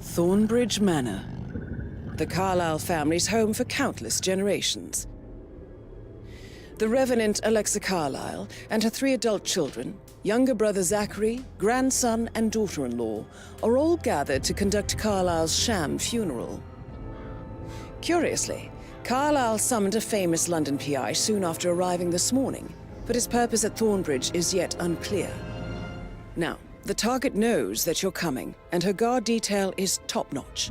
Thornbridge Manor. The Carlyle family's home for countless generations. The Revenant Alexa Carlyle and her 3 adult children, younger brother Zachary, grandson and daughter-in-law, are all gathered to conduct Carlyle's sham funeral. Curiously, Carlyle summoned a famous London PI soon after arriving this morning, but his purpose at Thornbridge is yet unclear. Now, the target knows that you're coming, and her guard detail is top-notch.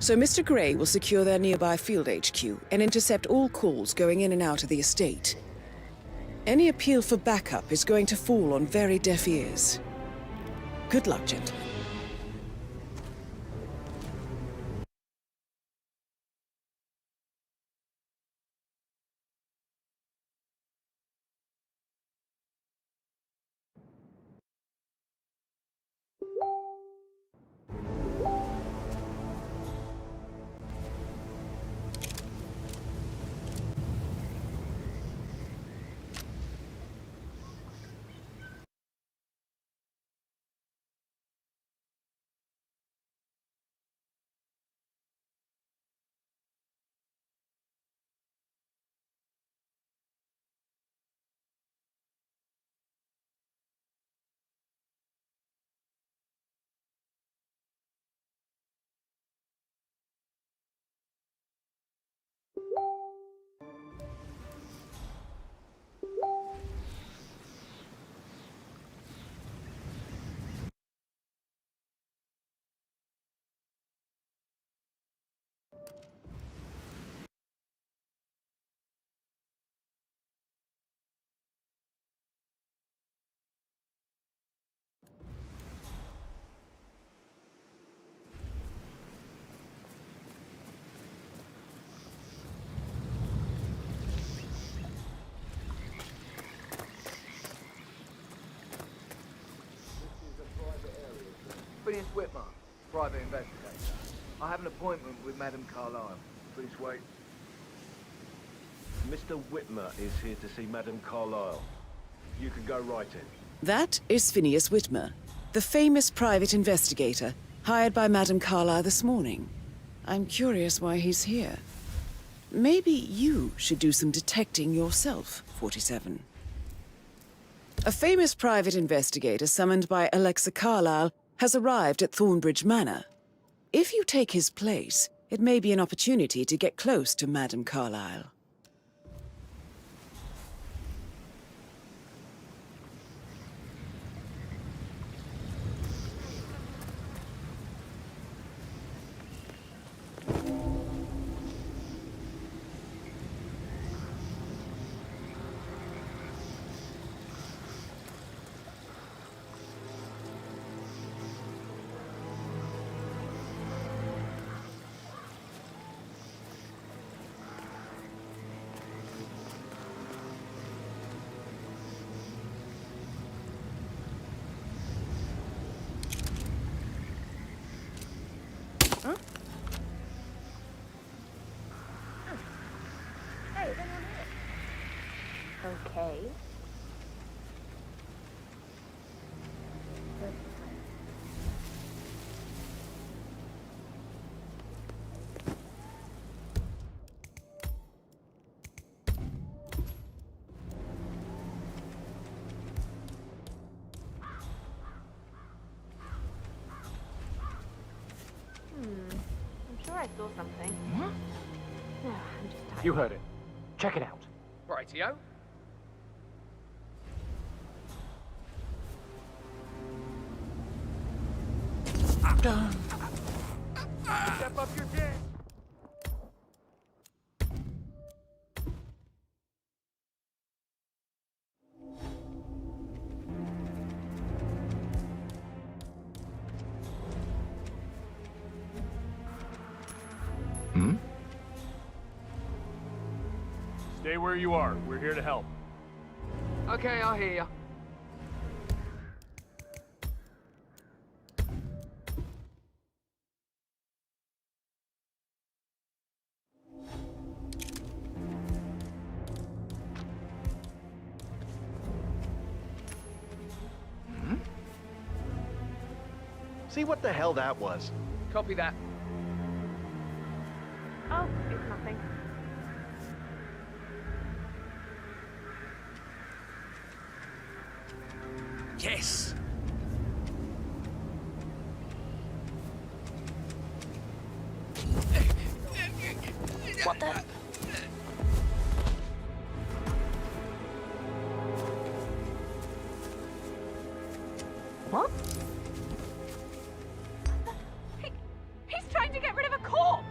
So Mr. Gray will secure their nearby field HQ and intercept all calls going in and out of the estate. Any appeal for backup is going to fall on very deaf ears. Good luck, gentlemen. Phineas Whitmer, private investigator. I have an appointment with Madame Carlyle. Please wait. Mr. Whitmer is here to see Madame Carlyle. You can go right in. That is Phineas Whitmer, the famous private investigator hired by Madame Carlyle this morning. I'm curious why he's here. Maybe you should do some detecting yourself, 47. A famous private investigator summoned by Alexa Carlyle has arrived at Thornbridge Manor. If you take his place, it may be an opportunity to get close to Madame Carlyle. Okay. I'm sure I saw something. What? No, I'm just tired. You heard it. Check it out. Rightio. Step up your game. Stay where you are. We're here to help. Okay, I hear ya. See what the hell that was. Copy that. Oh, it's nothing. Yes! What the? What? He's trying to get rid of a corpse!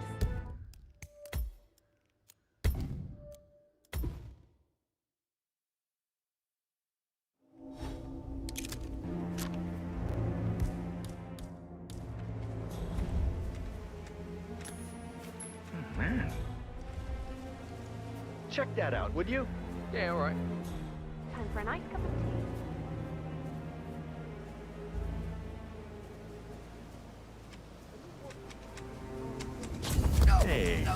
Man. Check that out, would you? Yeah, all right. Time for a nice cup of tea. Hey.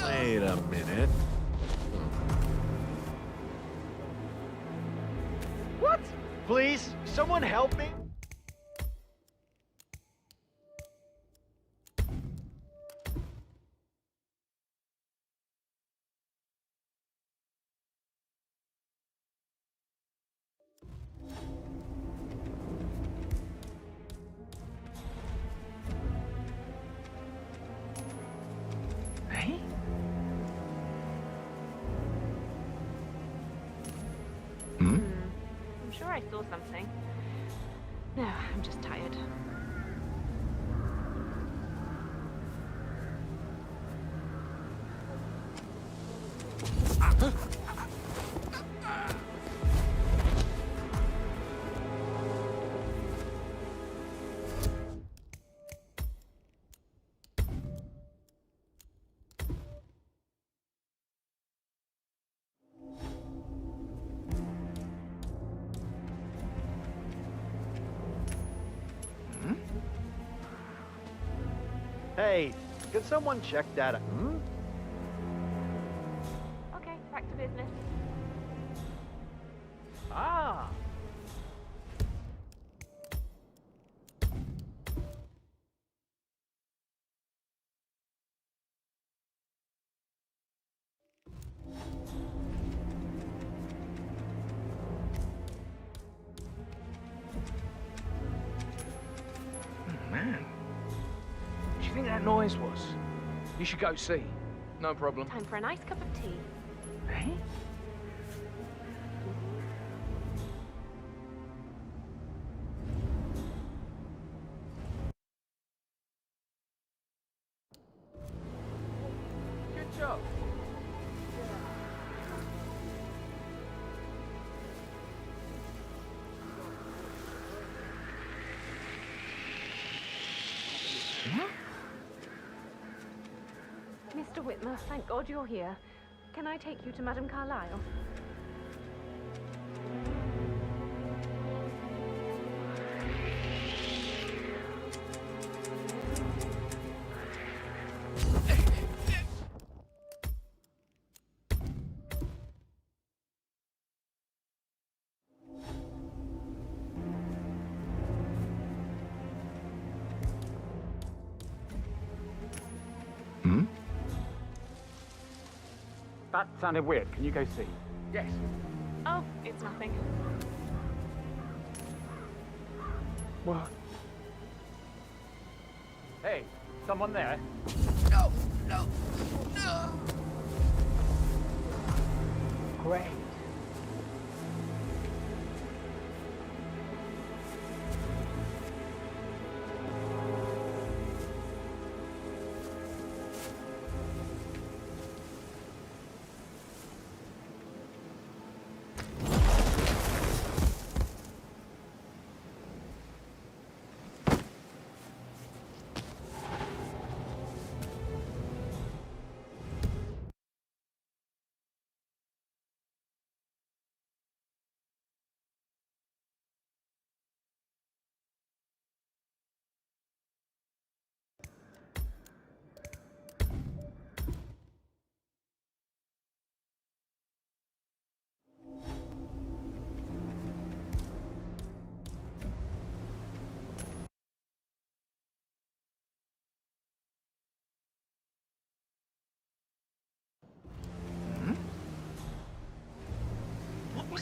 Wait a minute. What? Please, someone help me? Hey? I'm sure I saw something. No, I'm just tired. Hey, can someone check that out? Okay, back to business. Ah! Man. What do you think that noise was? You should go see. No problem. Time for a nice cup of tea. Hey? Good job. Mr. Whitmer, thank God you're here. Can I take you to Madame Carlyle? That sounded weird. Can you go see? Yes. Oh, it's nothing. What? Hey, someone there? No! No! No! Great.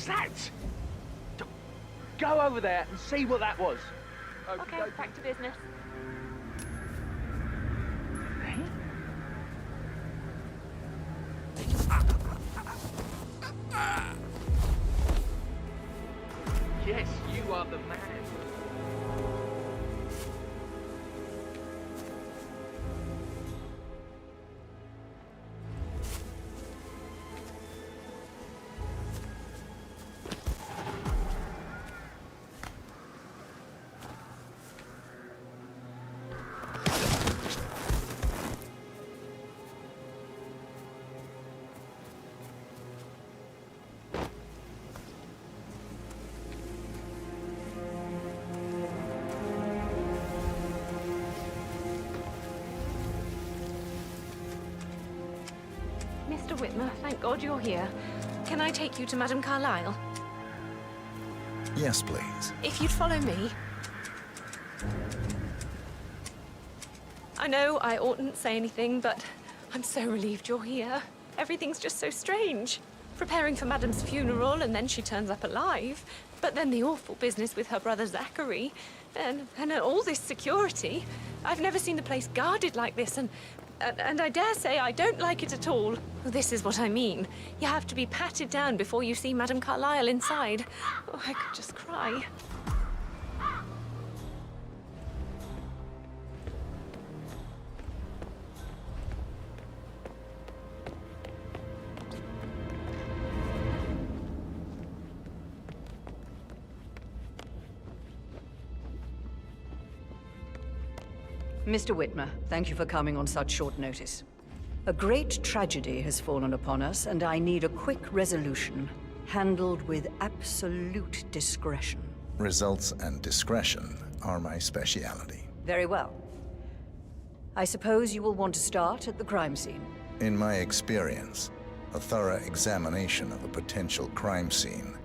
that? Go over there and see what that was. Okay, back to business. Yes, you are the man. Mr. Whitmer, thank God you're here. Can I take you to Madame Carlyle? Yes, please. If you'd follow me. I know I oughtn't say anything, but I'm so relieved you're here. Everything's just so strange. Preparing for Madame's funeral, and then she turns up alive. But then the awful business with her brother Zachary, and all this security. I've never seen the place guarded like this, and I dare say I don't like it at all. This is what I mean. You have to be patted down before you see Madame Carlyle inside. Oh, I could just cry. Mr. Whitmer, thank you for coming on such short notice. A great tragedy has fallen upon us, and I need a quick resolution, handled with absolute discretion. Results and discretion are my speciality. Very well. I suppose you will want to start at the crime scene. In my experience, a thorough examination of a potential crime scene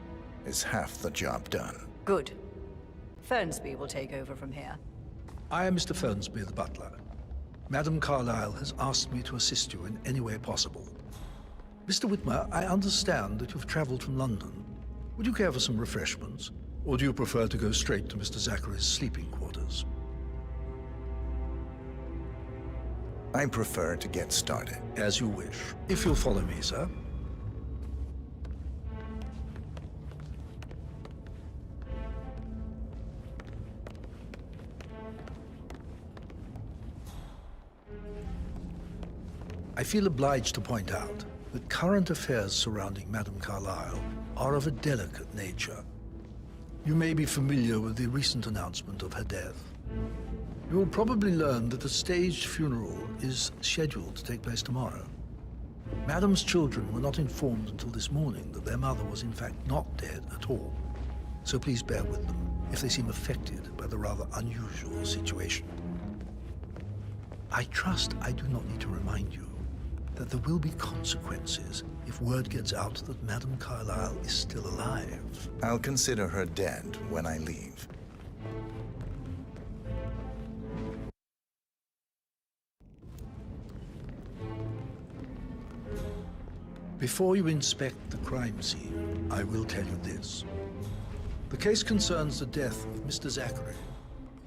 is half the job done. Good. Fernsby will take over from here. I am Mr. Fernsby, the butler. Madame Carlyle has asked me to assist you in any way possible. Mr. Whitmer, I understand that you've traveled from London. Would you care for some refreshments? Or do you prefer to go straight to Mr. Zachary's sleeping quarters? I prefer to get started. As you wish. If you'll follow me, sir. I feel obliged to point out that current affairs surrounding Madame Carlyle are of a delicate nature. You may be familiar with the recent announcement of her death. You will probably learn that a staged funeral is scheduled to take place tomorrow. Madame's children were not informed until this morning that their mother was in fact not dead at all. So please bear with them if they seem affected by the rather unusual situation. I trust I do not need to remind you that there will be consequences if word gets out that Madame Carlyle is still alive. I'll consider her dead when I leave. Before you inspect the crime scene, I will tell you this. The case concerns the death of Mr. Zachary,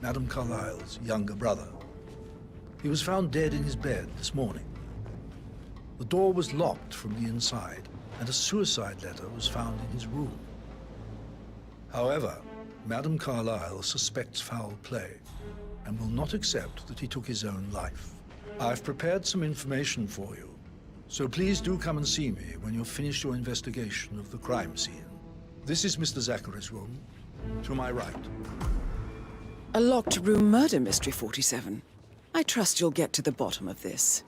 Madame Carlyle's younger brother. He was found dead in his bed this morning. The door was locked from the inside, and a suicide letter was found in his room. However, Madame Carlyle suspects foul play and will not accept that he took his own life. I've prepared some information for you, so please do come and see me when you've finished your investigation of the crime scene. This is Mr. Zachary's room, to my right. A locked room murder mystery, 47. I trust you'll get to the bottom of this.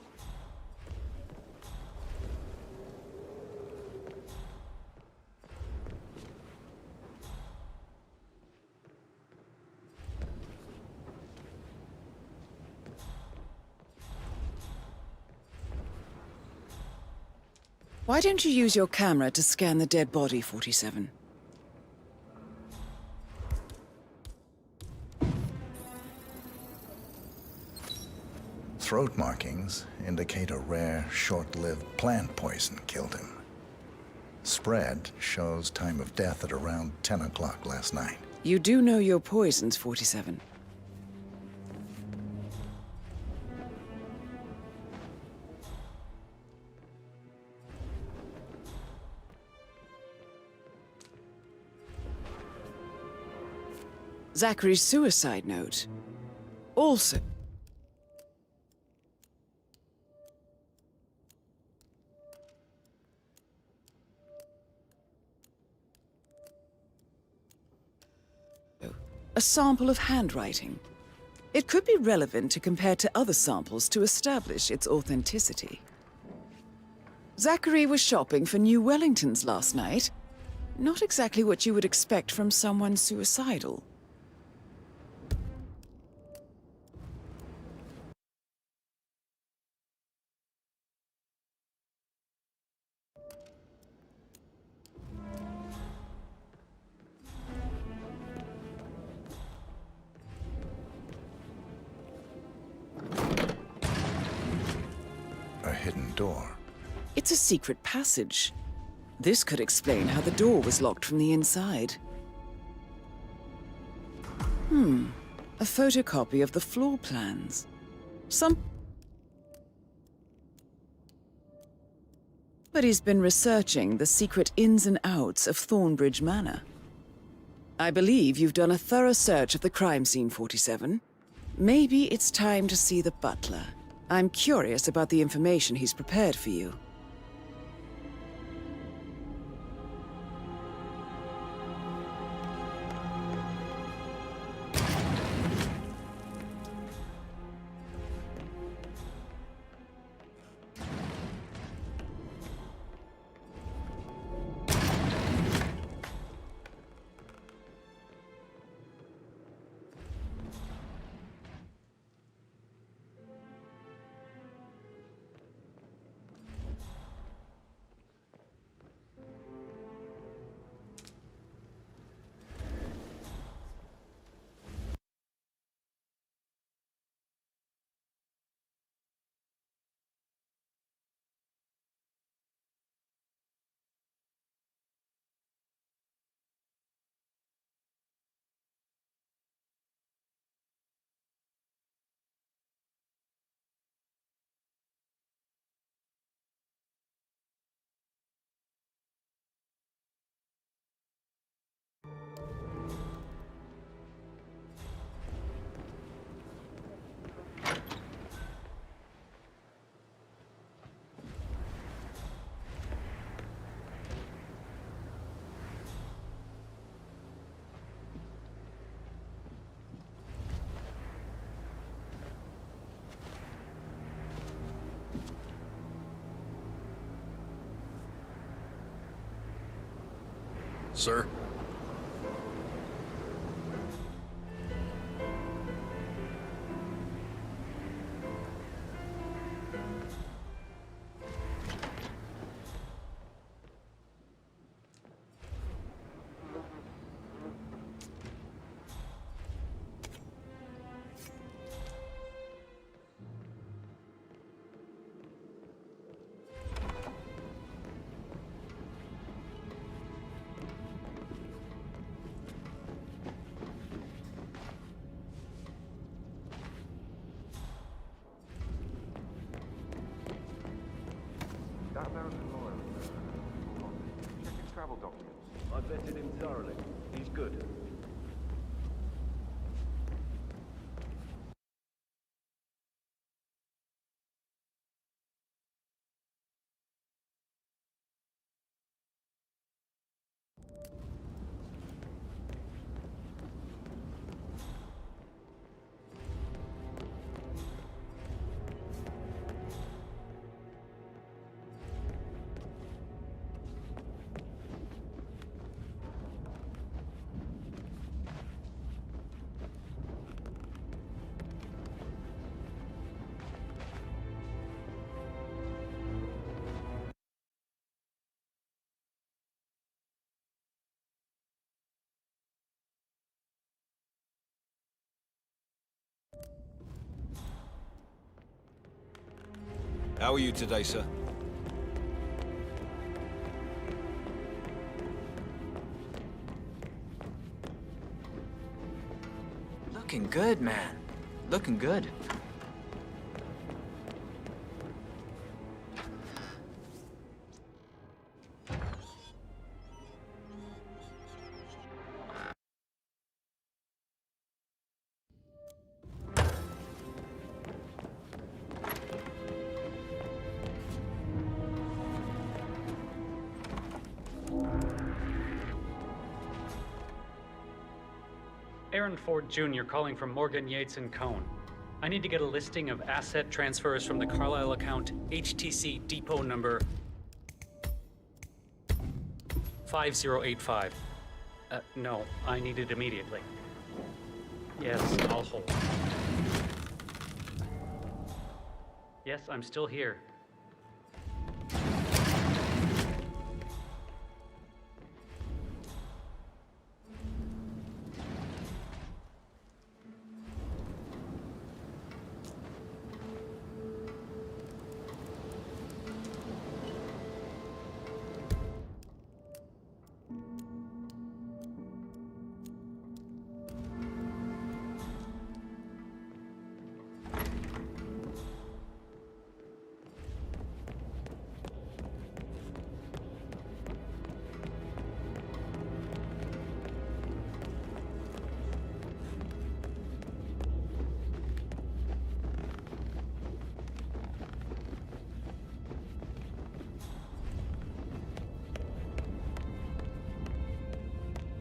Why don't you use your camera to scan the dead body, 47? Throat markings indicate a rare, short-lived plant poison killed him. Spread shows time of death at around 10 o'clock last night. You do know your poisons, 47. Zachary's suicide note. Also... a sample of handwriting. It could be relevant to compare to other samples to establish its authenticity. Zachary was shopping for new Wellingtons last night. Not exactly what you would expect from someone suicidal. A hidden door. It's a secret passage. This could explain how the door was locked from the inside. A photocopy of the floor plans. Somebody's been researching the secret ins and outs of Thornbridge Manor. I believe you've done a thorough search of the crime scene, 47. Maybe it's time to see the butler. I'm curious about the information he's prepared for you. Sir? That American lawyer, check his travel documents. I vetted him thoroughly. He's good. How are you today, sir? Looking good, man. Looking good. Aaron Ford Jr. calling from Morgan, Yates & Cohn. I need to get a listing of asset transfers from the Carlisle account HTC depot number 5085. No, I need it immediately. Yes, I'll hold. Yes, I'm still here.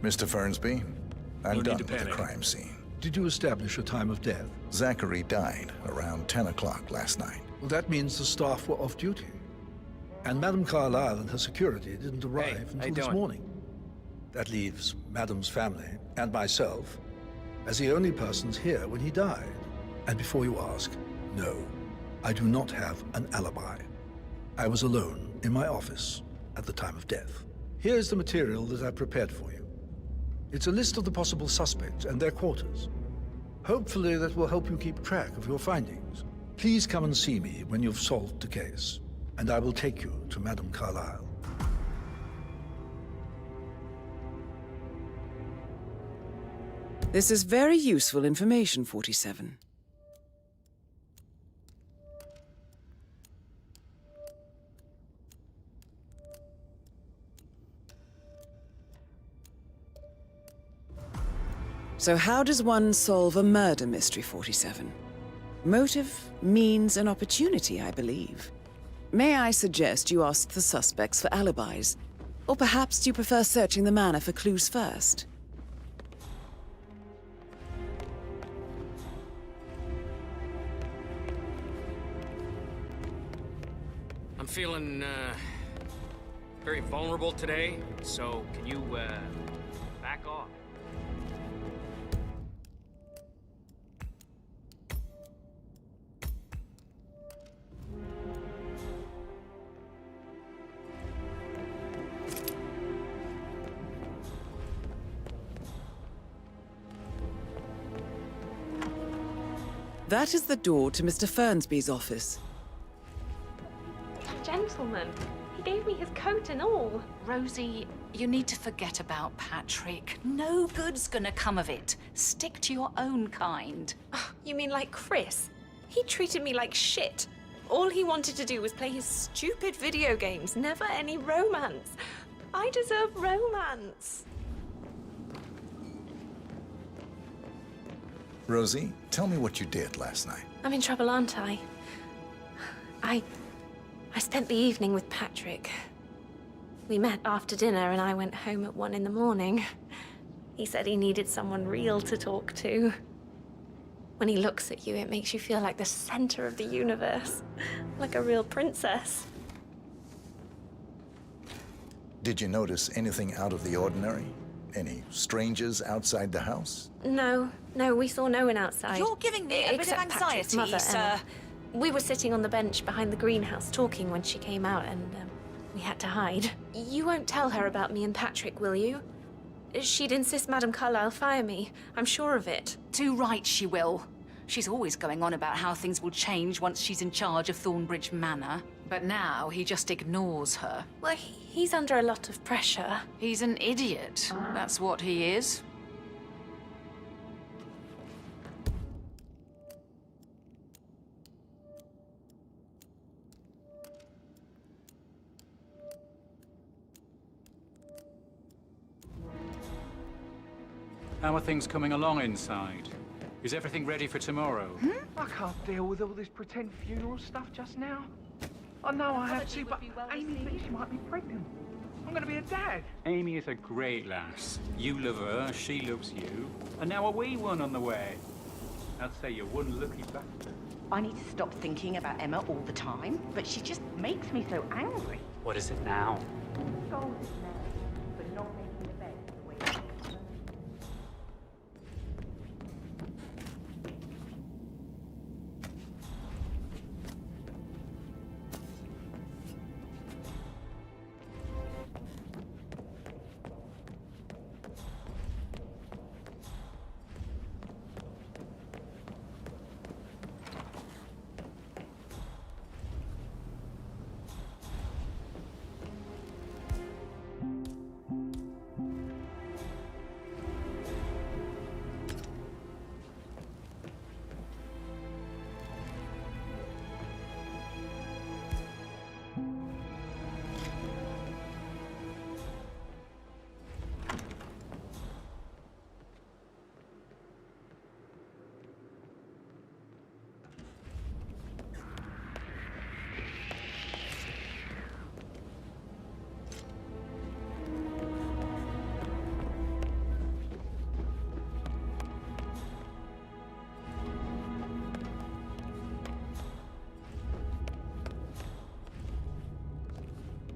Mr. Fernsby, I'm No done need to with the panic. crime scene. Did you establish a time of death? Zachary died around 10 o'clock last night. Well, that means the staff were off duty. And Madame Carlisle and her security didn't arrive until this morning. That leaves Madame's family and myself as the only persons here when he died. And before you ask, no, I do not have an alibi. I was alone in my office at the time of death. Here's the material that I prepared for you. It's a list of the possible suspects and their quarters. Hopefully that will help you keep track of your findings. Please come and see me when you've solved the case, and I will take you to Madame Carlisle. This is very useful information, 47. So how does one solve a murder mystery, 47? Motive, means, and opportunity, I believe. May I suggest you ask the suspects for alibis? Or perhaps do you prefer searching the manor for clues first? I'm feeling, very vulnerable today, so can you, back off? That is the door to Mr. Fernsby's office. Gentleman. He gave me his coat and all. Rosie, you need to forget about Patrick. No good's gonna come of it. Stick to your own kind. You mean like Chris? He treated me like shit. All he wanted to do was play his stupid video games, never any romance. I deserve romance. Rosie, tell me what you did last night. I'm in trouble, aren't I? I spent the evening with Patrick. We met after dinner and I went home at 1 in the morning. He said he needed someone real to talk to. When he looks at you, it makes you feel like the center of the universe. Like a real princess. Did you notice anything out of the ordinary? Any strangers outside the house? No, we saw no one outside. You're giving me a bit of Except Patrick's anxiety, mother, sir. Emma. We were sitting on the bench behind the greenhouse talking when she came out and we had to hide. You won't tell her about me and Patrick, will you? She'd insist Madame Carlisle fire me. I'm sure of it. Too right she will. She's always going on about how things will change once she's in charge of Thornbridge Manor. But now he just ignores her. Well, he's under a lot of pressure. He's an idiot. That's what he is. How are things coming along inside? Is everything ready for tomorrow? I can't deal with all this pretend funeral stuff just now. I know I have to, but Amy thinks she might be pregnant. I'm gonna be a dad. Amy is a great lass. You love her, she loves you. And now a wee one on the way. I'd say you're one lucky bastard. I need to stop thinking about Emma all the time, but she just makes me so angry. What is it now? Scolded Mary for not making the bed the way she wanted.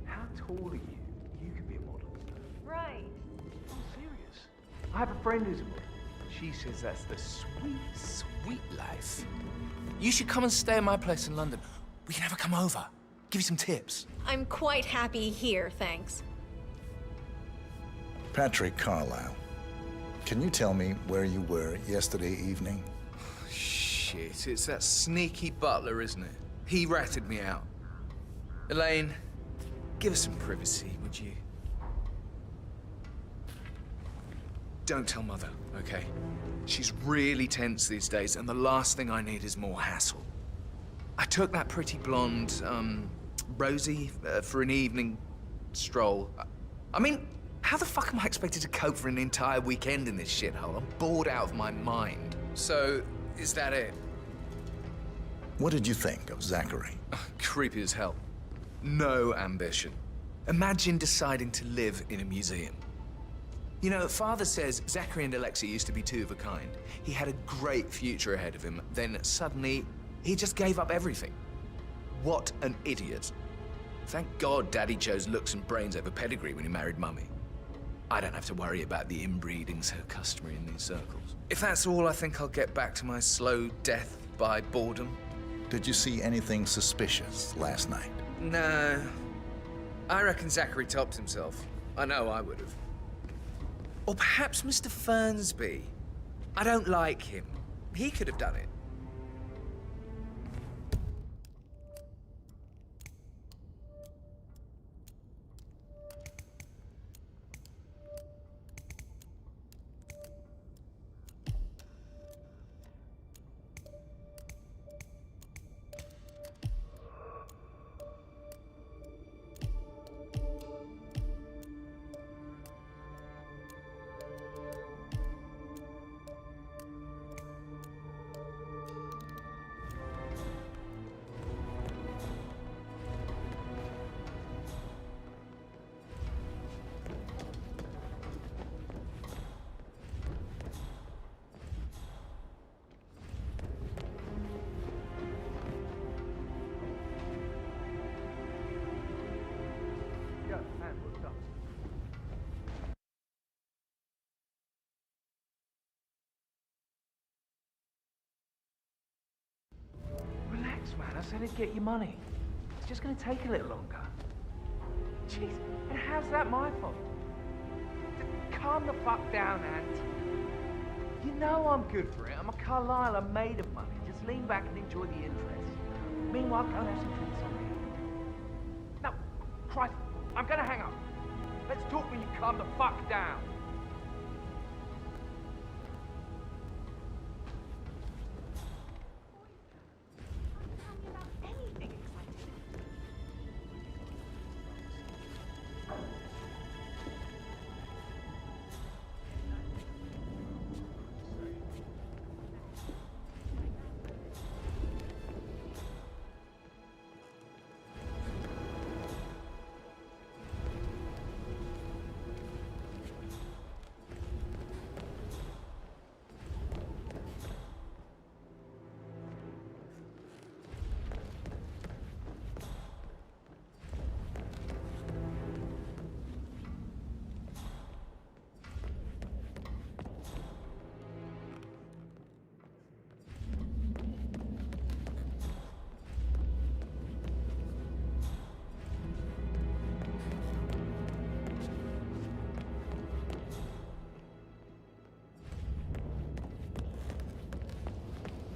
How tall are you? You could be a model. Right. I'm serious. I have a friend who's a model. She says that's the sweet, sweet life. You should come and stay at my place in London. We can have her come over. Give you some tips. I'm quite happy here, thanks. Patrick Carlisle, can you tell me where you were yesterday evening? Shit, it's that sneaky butler, isn't it? He ratted me out. Elaine, give us some privacy, would you? Don't tell Mother, okay? She's really tense these days, and the last thing I need is more hassle. I took that pretty blonde, Rosie, for an evening stroll. I mean, how the fuck am I expected to cope for an entire weekend in this shithole? I'm bored out of my mind. So, is that it? What did you think of Zachary? Creepy as hell. No ambition. Imagine deciding to live in a museum. You know, Father says Zachary and Alexia used to be two of a kind. He had a great future ahead of him, then suddenly, he just gave up everything. What an idiot. Thank God Daddy chose looks and brains over pedigree when he married Mummy. I don't have to worry about the inbreeding so customary in these circles. If that's all, I think I'll get back to my slow death by boredom. Did you see anything suspicious last night? No. I reckon Zachary topped himself. I know I would have. Or perhaps Mr. Fernsby. I don't like him. He could have done it. Relax, man. I said I'd get you money. It's just gonna take a little longer. Jeez, and how's that my fault? Calm the fuck down, Ant. You know I'm good for it. I'm a Carlisle. I'm made of money. Just lean back and enjoy the interest. Meanwhile, go and have some drinks on me. No, Christ, I'm gonna hang up. Let's talk when you calm the fuck down.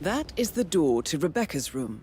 That is the door to Rebecca's room.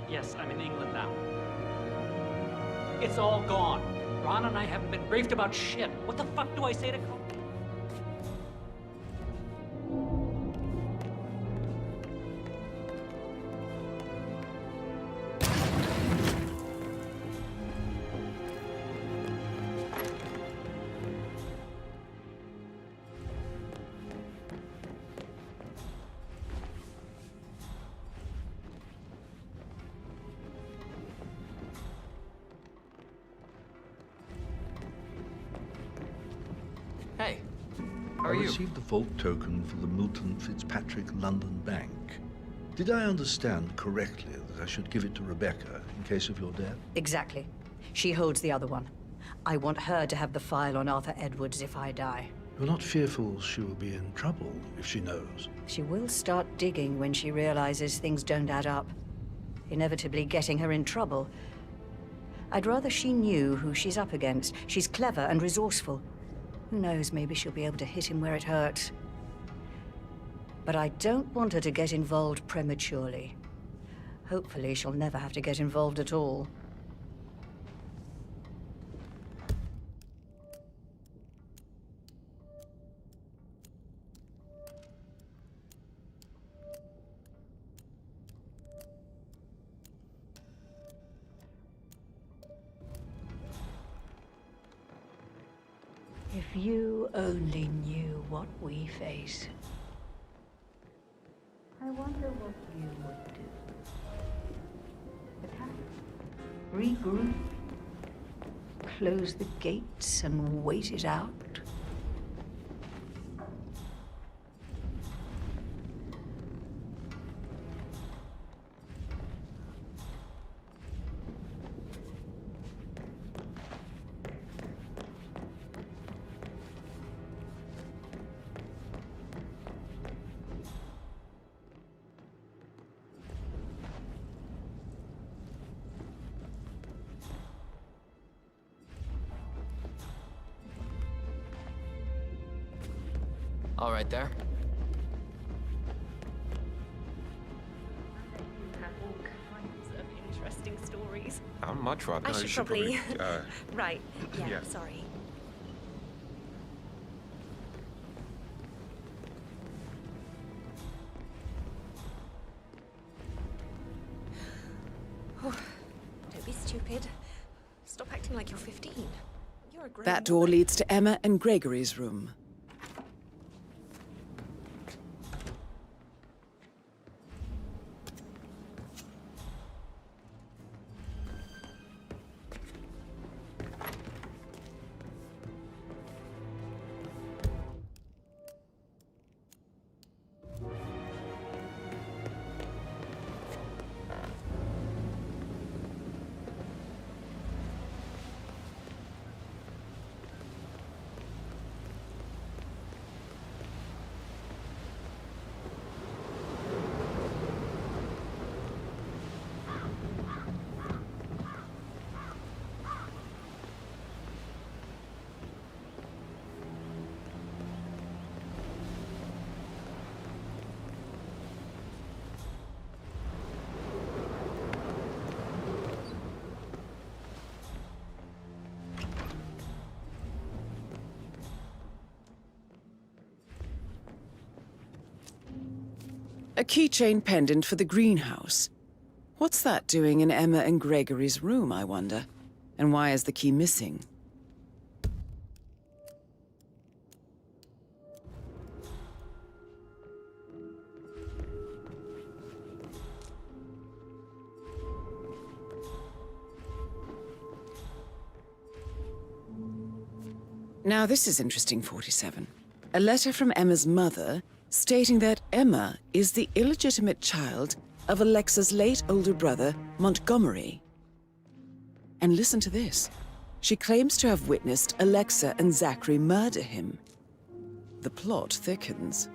Yes, I'm in England now. It's all gone. Ron and I haven't been briefed about shit. What the fuck do I say to Cole? Hey, how I are you? received the vault token for the Milton Fitzpatrick London Bank. Did I understand correctly that I should give it to Rebecca in case of your death? Exactly. She holds the other one. I want her to have the file on Arthur Edwards if I die. You're not fearful she will be in trouble if she knows? She will start digging when she realizes things don't add up, inevitably getting her in trouble. I'd rather she knew who she's up against. She's clever and resourceful. Who knows, maybe she'll be able to hit him where it hurts. But I don't want her to get involved prematurely. Hopefully she'll never have to get involved at all. If you only knew what we face, I wonder what you would do. Attack? Regroup? Close the gates and wait it out? All right there. Have all kinds of interesting stories. I'd much rather. I No, should you probably. Right. Yeah, Yeah. sorry. Oh, don't be stupid. Stop acting like you're 15. You're a grown That door leads to Emma and Gregory's room. A keychain pendant for the greenhouse. What's that doing in Emma and Gregory's room, I wonder? And why is the key missing? Now this is interesting, 47. A letter from Emma's mother stating that Emma is the illegitimate child of Alexa's late older brother, Montgomery. And listen to this. She claims to have witnessed Alexa and Zachary murder him. The plot thickens.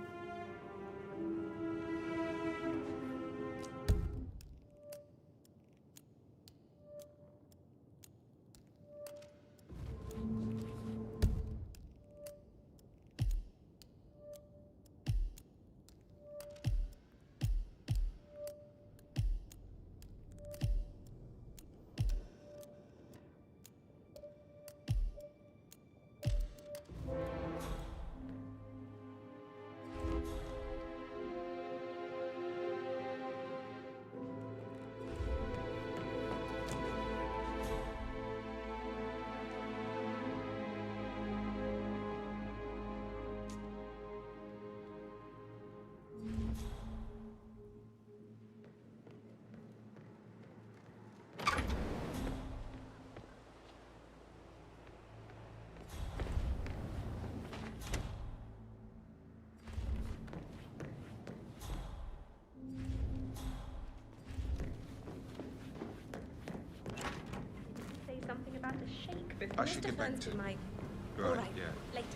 Something about the shake before I should get back to my... Right, All right, yeah. later.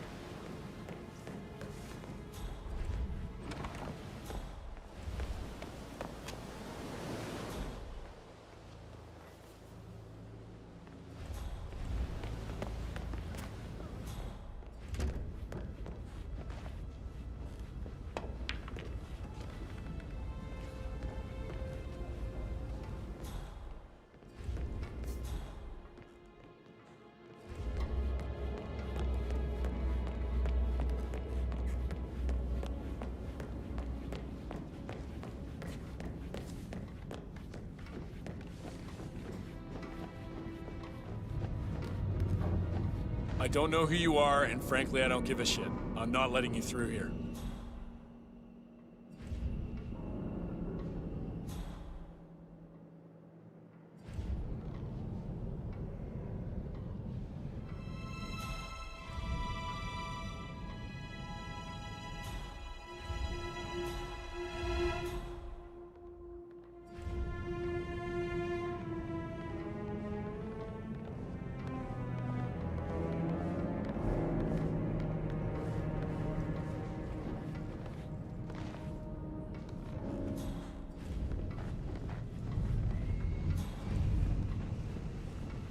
I don't know who you are, and frankly, I don't give a shit. I'm not letting you through here.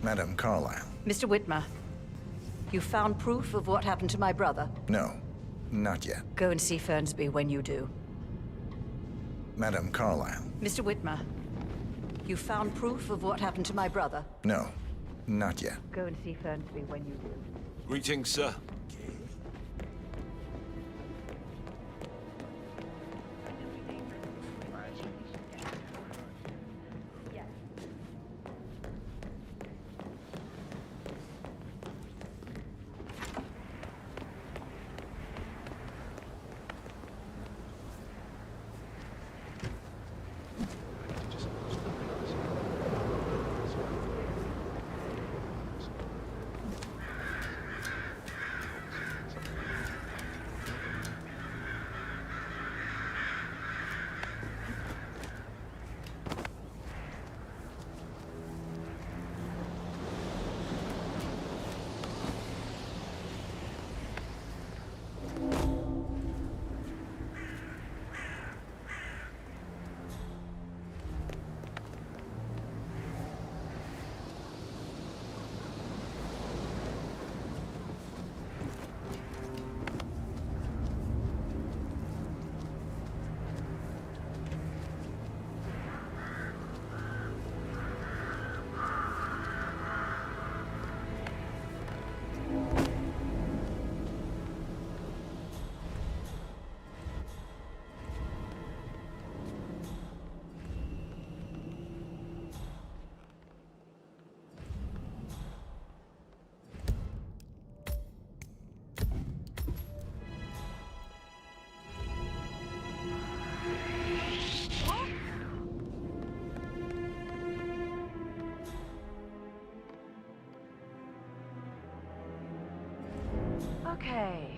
Madam Carlyle. Mr. Whitmer, you found proof of what happened to my brother? No, not yet. Go and see Fernsby when you do. Madam Carlyle. Mr. Whitmer, you found proof of what happened to my brother? No, not yet. Go and see Fernsby when you do. Greetings, sir. Okay.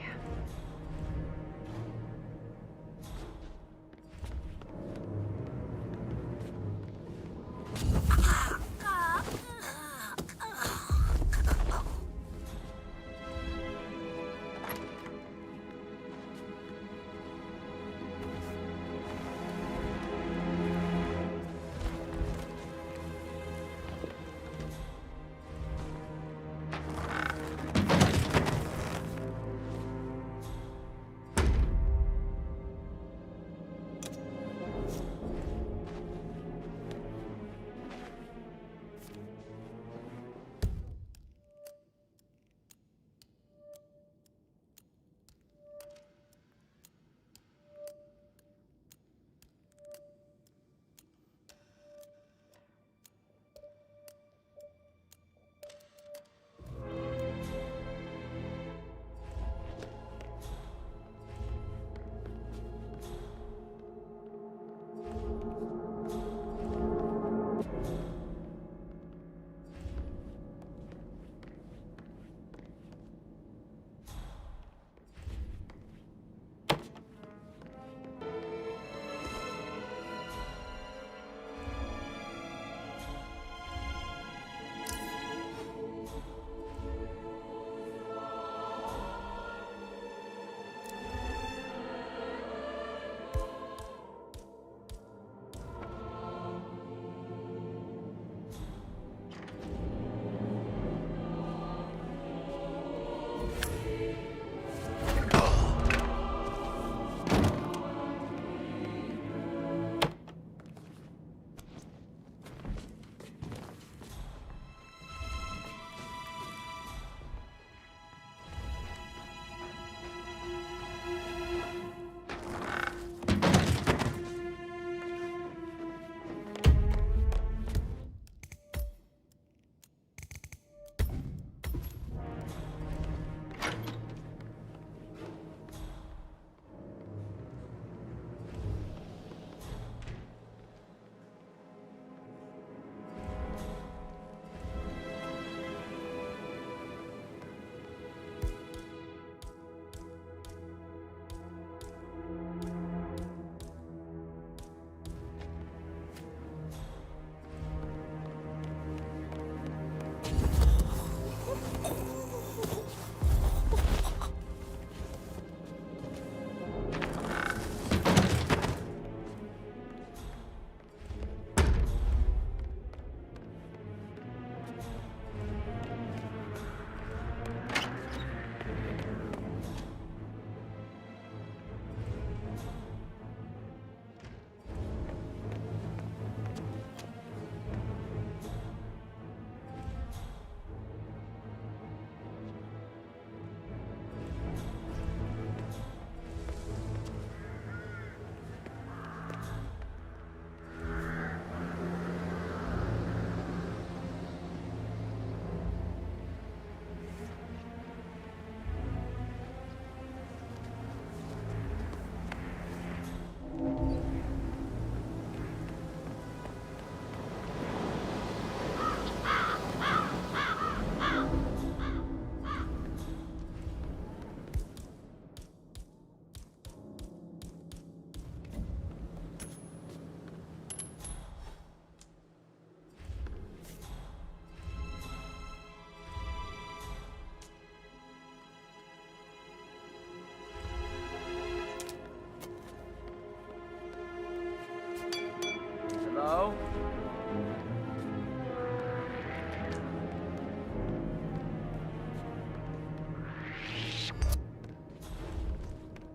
Hello?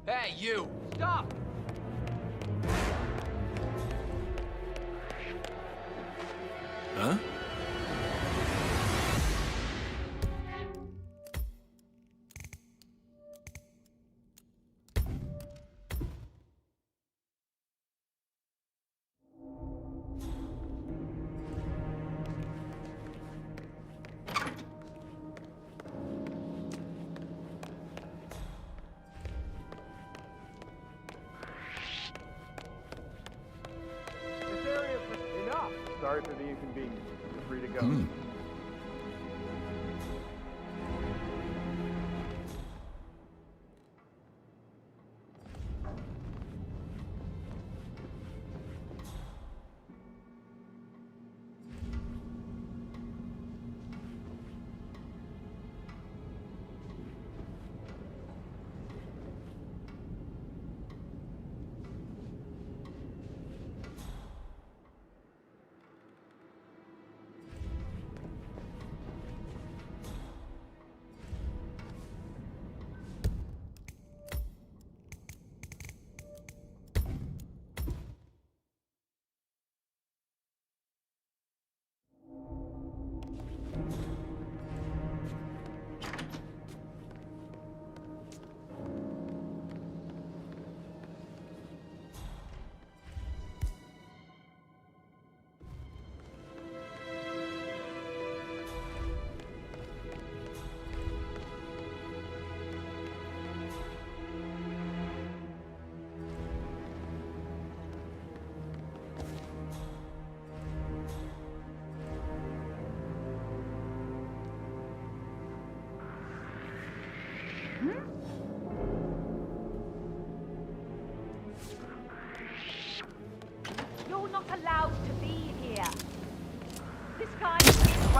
Hey, you! Stop! Huh? This area's enough! Sorry for the inconvenience. You're free to go.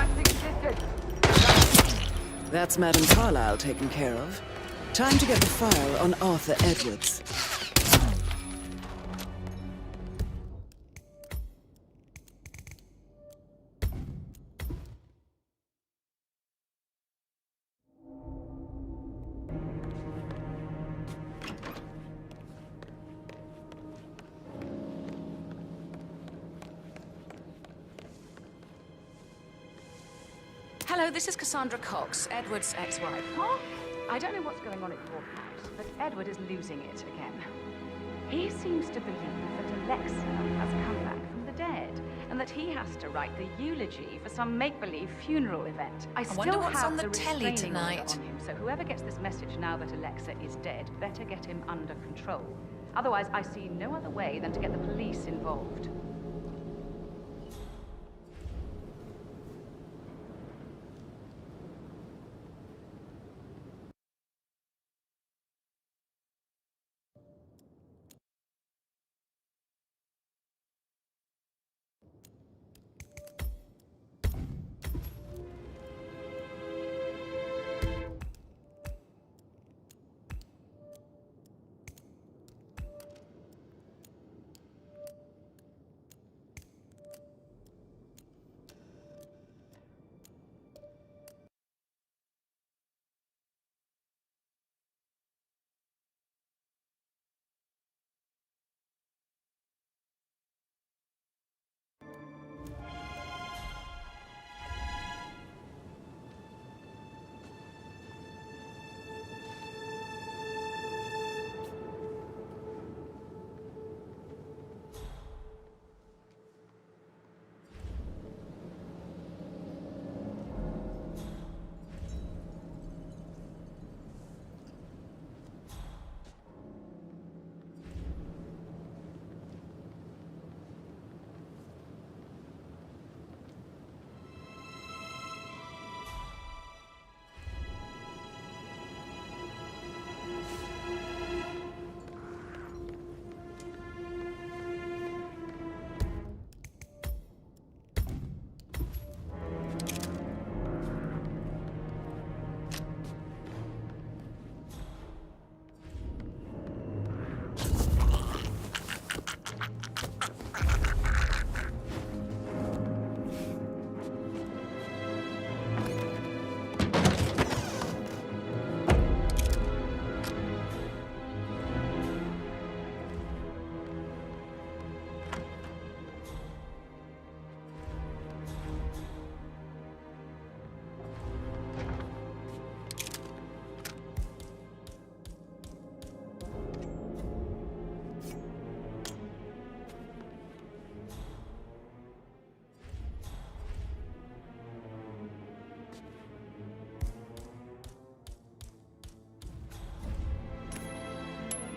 waxing distance. That's Madame Carlyle taken care of. Time to get the file on Arthur Edwards. Hello, this is Cassandra Cox, Edward's ex-wife. Huh? I don't know what's going on at your house, but Edward is losing it again. He seems to believe that Alexa has come back from the dead, and that he has to write the eulogy for some make-believe funeral event. I wonder still what's have on the telly restraining order tonight. on him, so whoever gets this message now that Alexa is dead better get him under control. Otherwise, I see no other way than to get the police involved.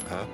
Huh?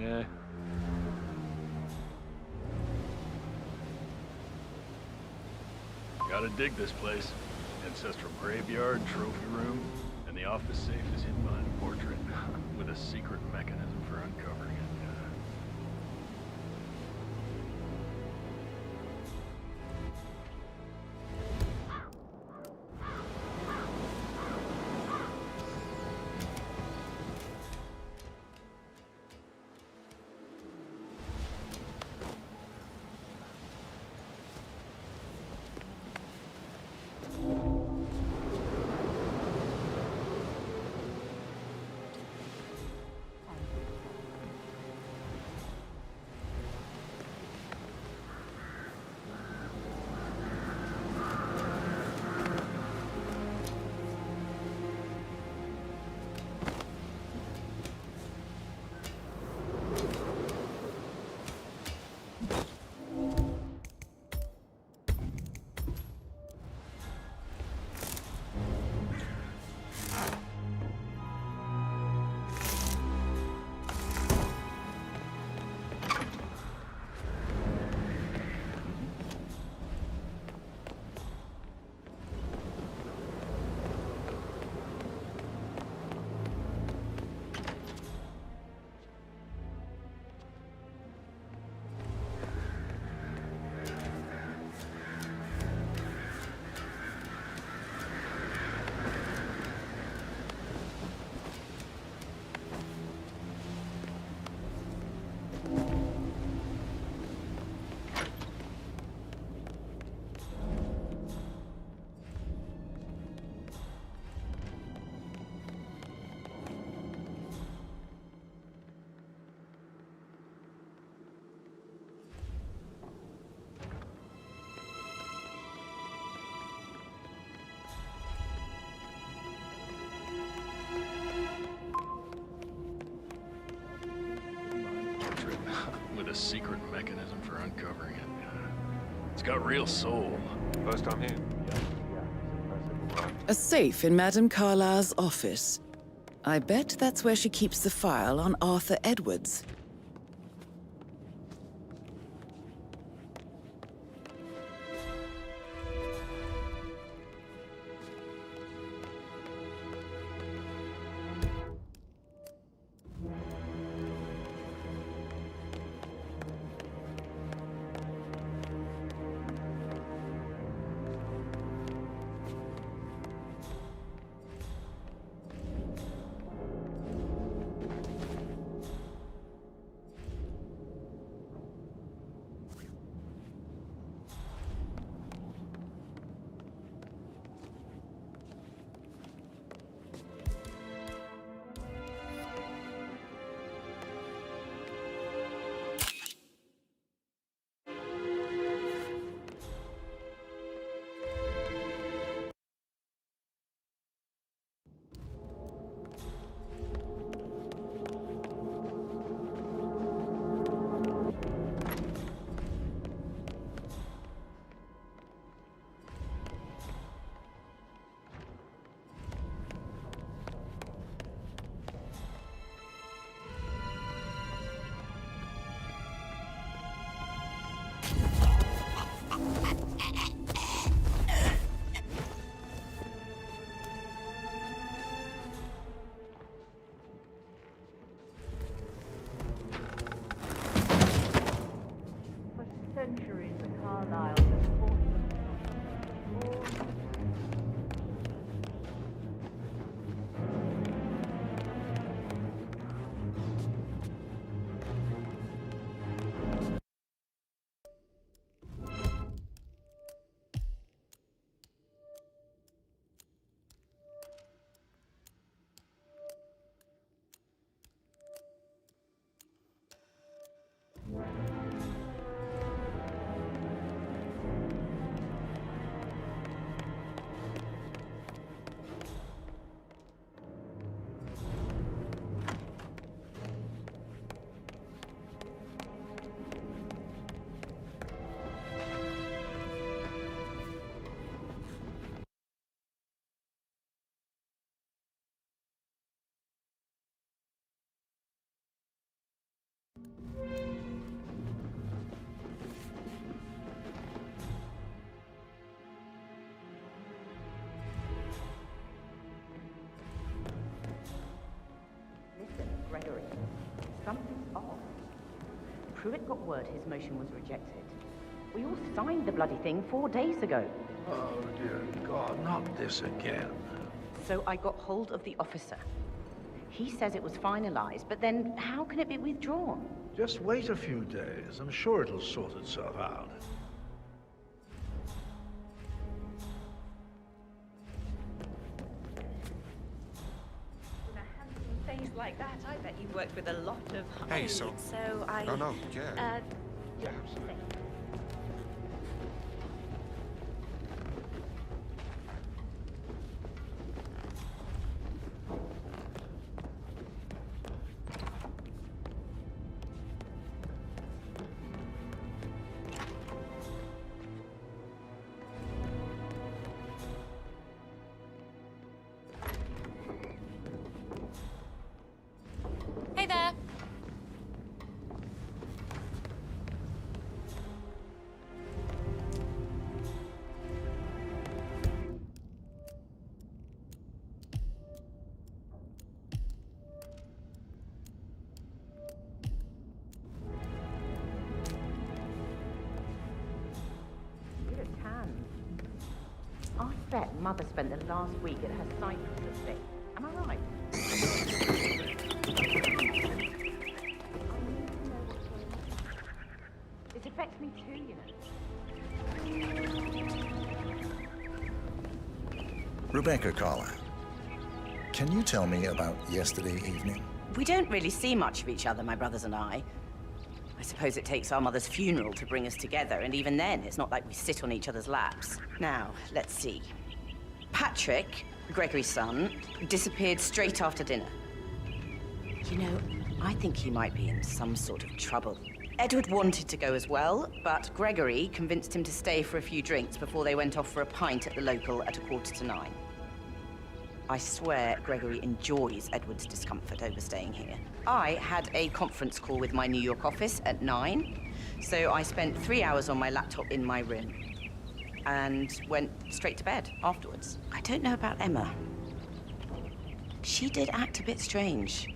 Yeah. Gotta dig this place. Ancestral graveyard, trophy room, and the office safe is hidden behind a portrait with a secret mechanism for uncovering it. With a secret mechanism for uncovering it. It's got real soul. First time here? A safe in Madame Carlyle's office. I bet that's where she keeps the file on Arthur Edwards. Something's off. Pruitt got word his motion was rejected. We all signed the bloody thing 4 days ago. Oh, dear God, not this again. So I got hold of the officer. He says it was finalized, but then how can it be withdrawn? Just wait a few days. I'm sure it'll sort itself out. With a handsome face like that, I bet you've worked with a lot of Hey, so I... No, yeah. Yeah, absolutely. Hey there. You're a tan. I bet Mother spent the last week at her Cyprus estate. Am I right? It affects me too, you know. Rebecca Carlyle, can you tell me about yesterday evening? We don't really see much of each other, my brothers and I. I suppose it takes our mother's funeral to bring us together, and even then, it's not like we sit on each other's laps. Now, let's see. Patrick, Gregory's son, disappeared straight after dinner. You know, I think he might be in some sort of trouble. Edward wanted to go as well, but Gregory convinced him to stay for a few drinks before they went off for a pint at the local at 8:45. I swear Gregory enjoys Edward's discomfort over staying here. I had a conference call with my New York office at 9, so I spent 3 hours on my laptop in my room and went straight to bed afterwards. I don't know about Emma. She did act a bit strange.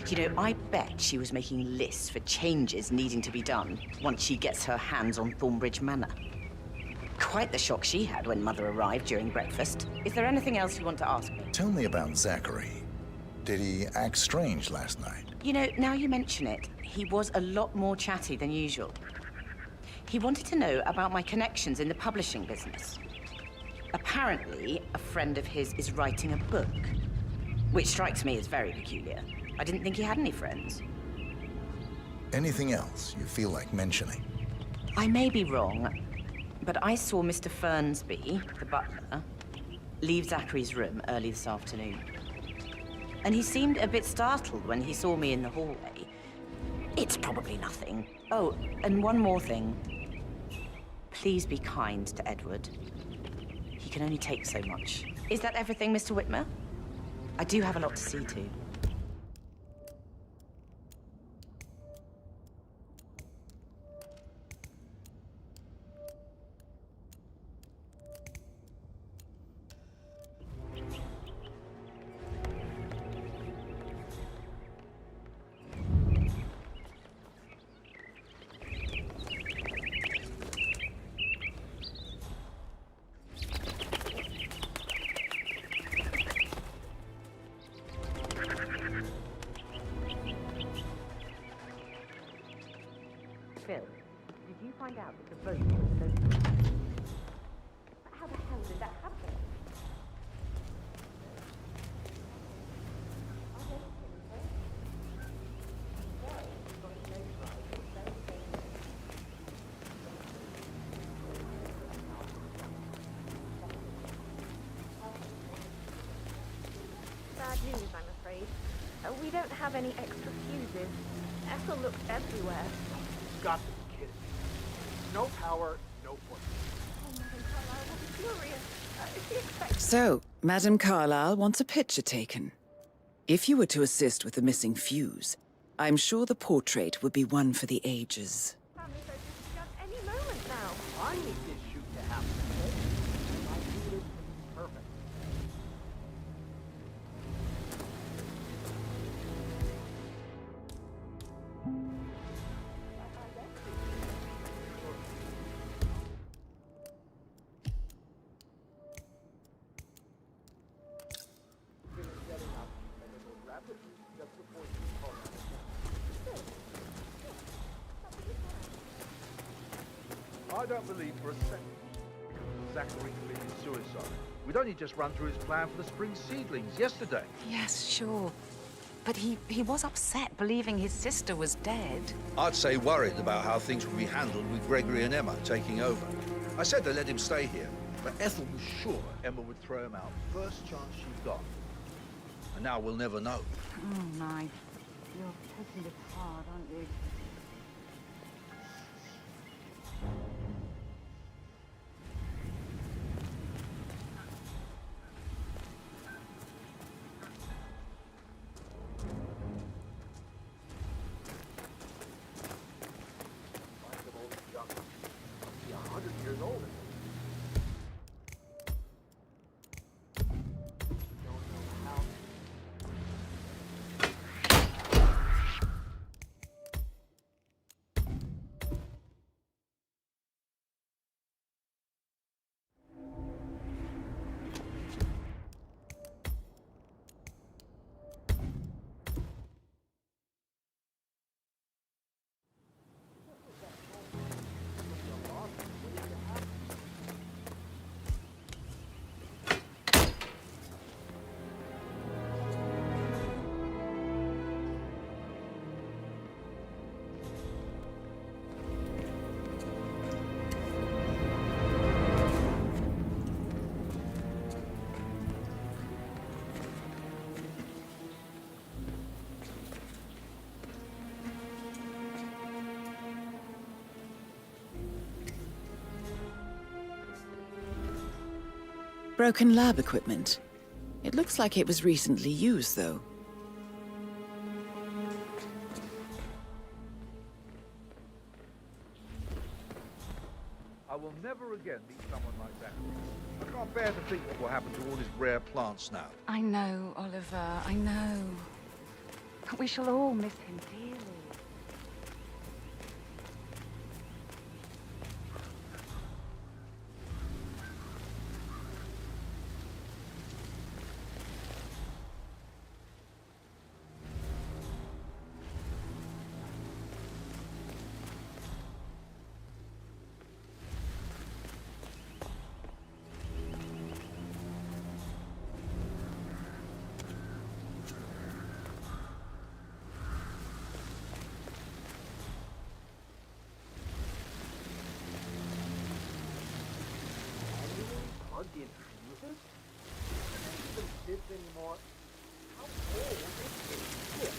You know, I bet she was making lists for changes needing to be done once she gets her hands on Thornbridge Manor. Quite the shock she had when Mother arrived during breakfast. Is there anything else you want to ask me? Tell me about Zachary. Did he act strange last night? You know, now you mention it, he was a lot more chatty than usual. He wanted to know about my connections in the publishing business. Apparently, a friend of his is writing a book, which strikes me as very peculiar. I didn't think he had any friends. Anything else you feel like mentioning? I may be wrong, but I saw Mr. Fernsby, the butler, leave Zachary's room early this afternoon. And he seemed a bit startled when he saw me in the hallway. It's probably nothing. Oh, and one more thing. Please be kind to Edward. He can only take so much. Is that everything, Mr. Whitmer? I do have a lot to see to. Phil, did you find out that the vote was local? But how the hell did that happen? Bad news, I'm afraid. We don't have any extra fuses. Ethel looked everywhere. Got to be kidding me. No power, no work. Oh, Madam Carlyle will be furious. She expects... So, Madame Carlyle wants a picture taken. If you were to assist with the missing fuse, I'm sure the portrait would be one for the ages. Family's open to shut any moment now. I need this shoot to happen. I need it to be perfect. I don't believe for a second Zachary committed suicide. We'd only just run through his plan for the spring seedlings yesterday. Yes, sure. But he was upset believing his sister was dead. I'd say worried about how things would be handled with Gregory and Emma taking over. I said to let him stay here, but Ethel was sure Emma would throw him out first chance she got. And now we'll never know. Oh, my. You're taking it hard, aren't you? Be 100 years old. Broken lab equipment. It looks like it was recently used, though. I will never again meet someone like that. I can't bear to think what will happen to all his rare plants now. I know, Oliver, I know. But we shall all miss him dearly. Plugged in fuses? Even kids anymore? How old is this?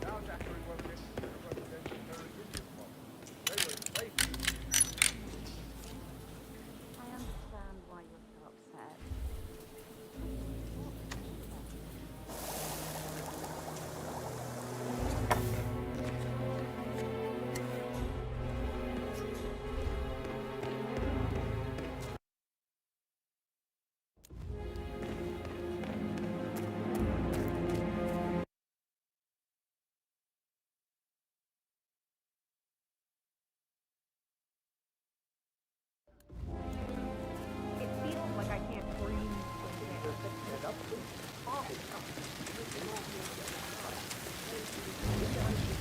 Now Zachary won't get to represent the Indian model. They were enslaved. I understand why you're so upset. It feels like I can't breathe.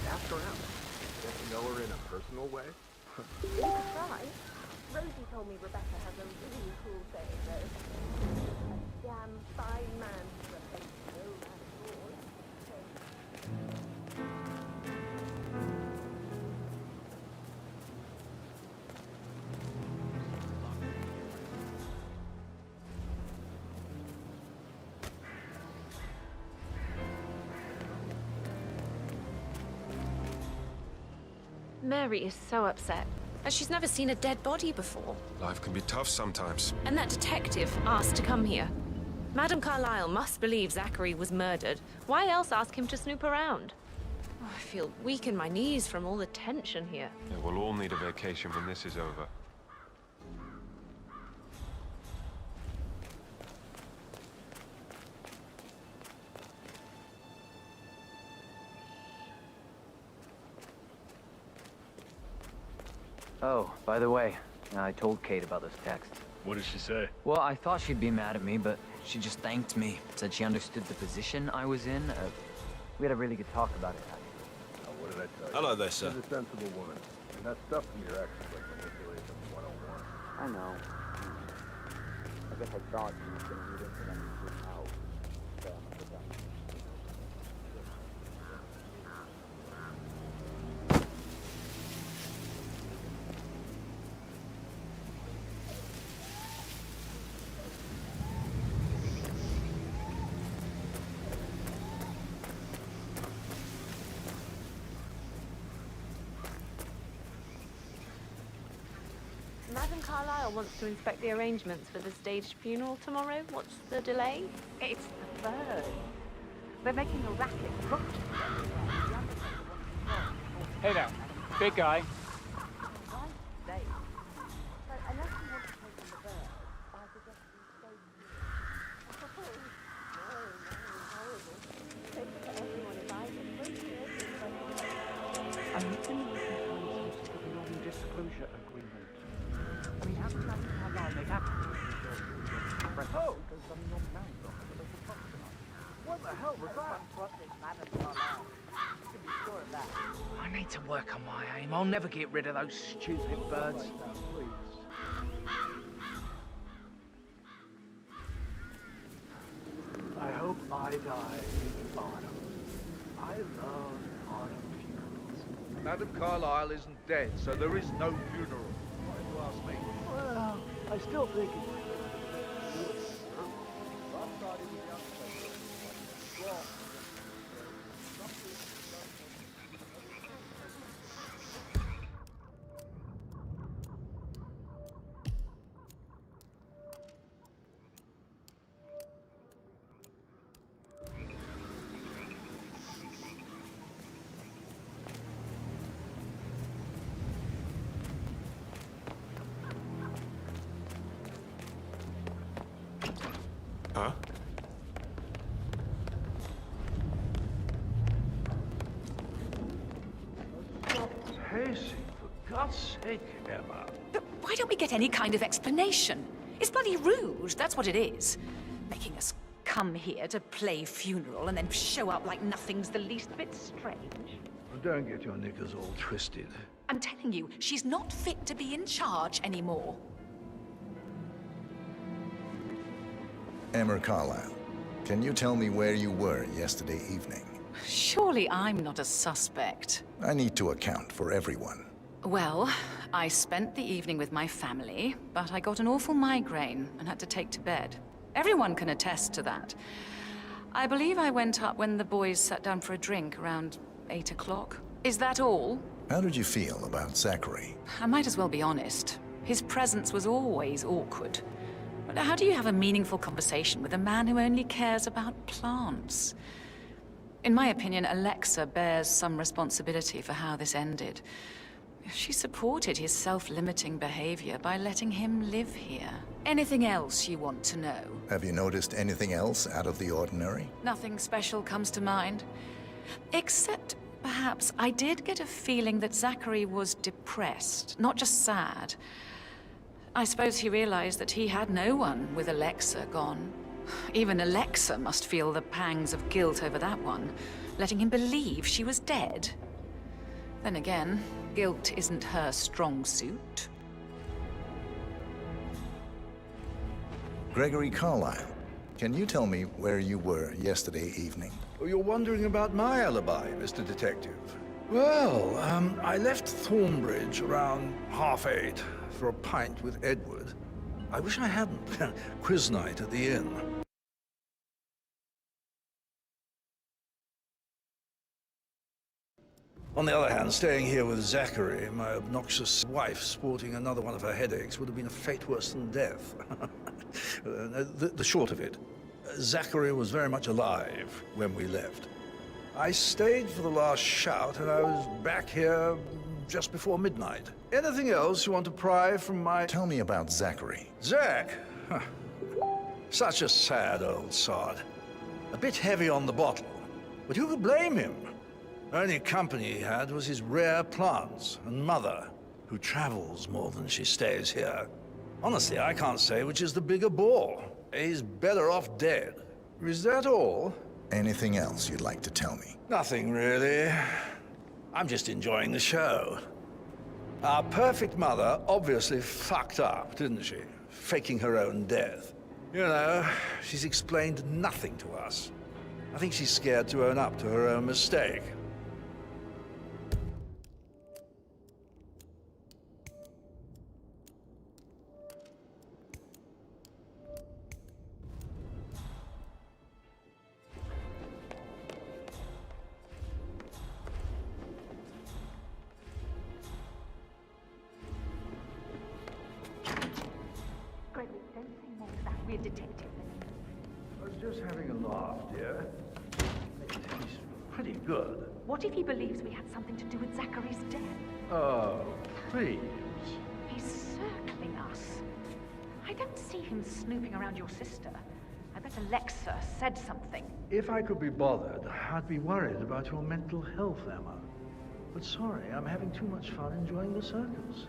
Ask her out. Get to know her in a personal way. You could try. Rosie told me Rebecca has a really cool saying, though. A damn fine man to replace no man at all. Mary is so upset, as she's never seen a dead body before. Life can be tough sometimes. And that detective asked to come here. Madame Carlyle must believe Zachary was murdered. Why else ask him to snoop around? Oh, I feel weak in my knees from all the tension here. Yeah, we'll all need a vacation when this is over. Oh, by the way, I told Kate about this text. What did she say? Well, I thought she'd be mad at me, but she just thanked me. Said she understood the position I was in. We had a really good talk about it, actually. Oh, what did I tell you? Hello there, sir. She's a sensible woman. And that stuff from your ex is like manipulation 101. I know. I guess I thought she was gonna read into them and see how fair I must have done. Madam Carlyle wants to inspect the arrangements for the staged funeral tomorrow. What's the delay? It's the birds. They're making a racket. Look. Hey there, big guy. Disclosure agreement. I mean, how can I make Oh! What the hell was that? I need to work on my aim. I'll never get rid of those stupid birds. I hope I die in autumn. I love autumn funerals. Madam Carlyle isn't dead, so there is no funeral. If you ask me. Well, I still think it's... Huh? Pacey, for God's sake, Emma. But why don't we get any kind of explanation? It's bloody rude, that's what it is. Making us come here to play funeral and then show up like nothing's the least bit strange. Well, don't get your knickers all twisted. I'm telling you, she's not fit to be in charge anymore. Emma Carlyle, can you tell me where you were yesterday evening? Surely I'm not a suspect. I need to account for everyone. Well, I spent the evening with my family, but I got an awful migraine and had to take to bed. Everyone can attest to that. I believe I went up when the boys sat down for a drink around 8 o'clock. Is that all? How did you feel about Zachary? I might as well be honest. His presence was always awkward. But how do you have a meaningful conversation with a man who only cares about plants? In my opinion, Alexa bears some responsibility for how this ended. She supported his self-limiting behavior by letting him live here. Anything else you want to know? Have you noticed anything else out of the ordinary? Nothing special comes to mind. Except, perhaps, I did get a feeling that Zachary was depressed, not just sad. I suppose he realized that he had no one with Alexa gone. Even Alexa must feel the pangs of guilt over that one, letting him believe she was dead. Then again, guilt isn't her strong suit. Gregory Carlyle, can you tell me where you were yesterday evening? Oh, you're wondering about my alibi, Mr. Detective. Well, I left Thornbridge around 8:30 for a pint with Edward. I wish I hadn't. Quiz night at the inn. On the other hand, staying here with Zachary, my obnoxious wife, sporting another one of her headaches, would have been a fate worse than death. The short of it, Zachary was very much alive when we left. I stayed for the last shout, and I was back here just before midnight. Anything else you want to pry from my... Tell me about Zachary. Zach? Huh. Such a sad old sod. A bit heavy on the bottle, but who could blame him? Only company he had was his rare plants and mother. who travels more than she stays here. Honestly, I can't say which is the bigger bore. He's better off dead. Is that all? Anything else you'd like to tell me? Nothing, really. I'm just enjoying the show. Our perfect mother obviously fucked up, didn't she? Faking her own death. You know, she's explained nothing to us. I think she's scared to own up to her own mistake. Gregory, don't say more to that. We're detectives. I was just having a laugh, dear. He's pretty good. What if he believes we had something to do with Zachary's death? Oh, please. He's circling us. I don't see him snooping around your sister. I bet Alexa said something. If I could be bothered, I'd be worried about your mental health, Emma. But sorry, I'm having too much fun enjoying the circus.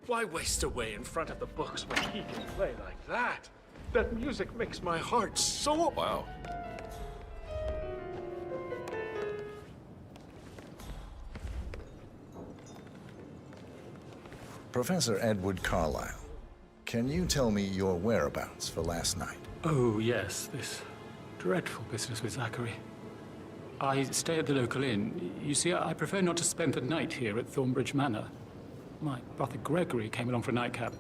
Why waste away in front of the books when he can play like that? That music makes my heart so... Wow. Professor Edward Carlyle, can you tell me your whereabouts for last night? Oh, yes, this dreadful business with Zachary. I stay at the local inn. You see, I prefer not to spend the night here at Thornbridge Manor. My brother Gregory came along for a nightcap.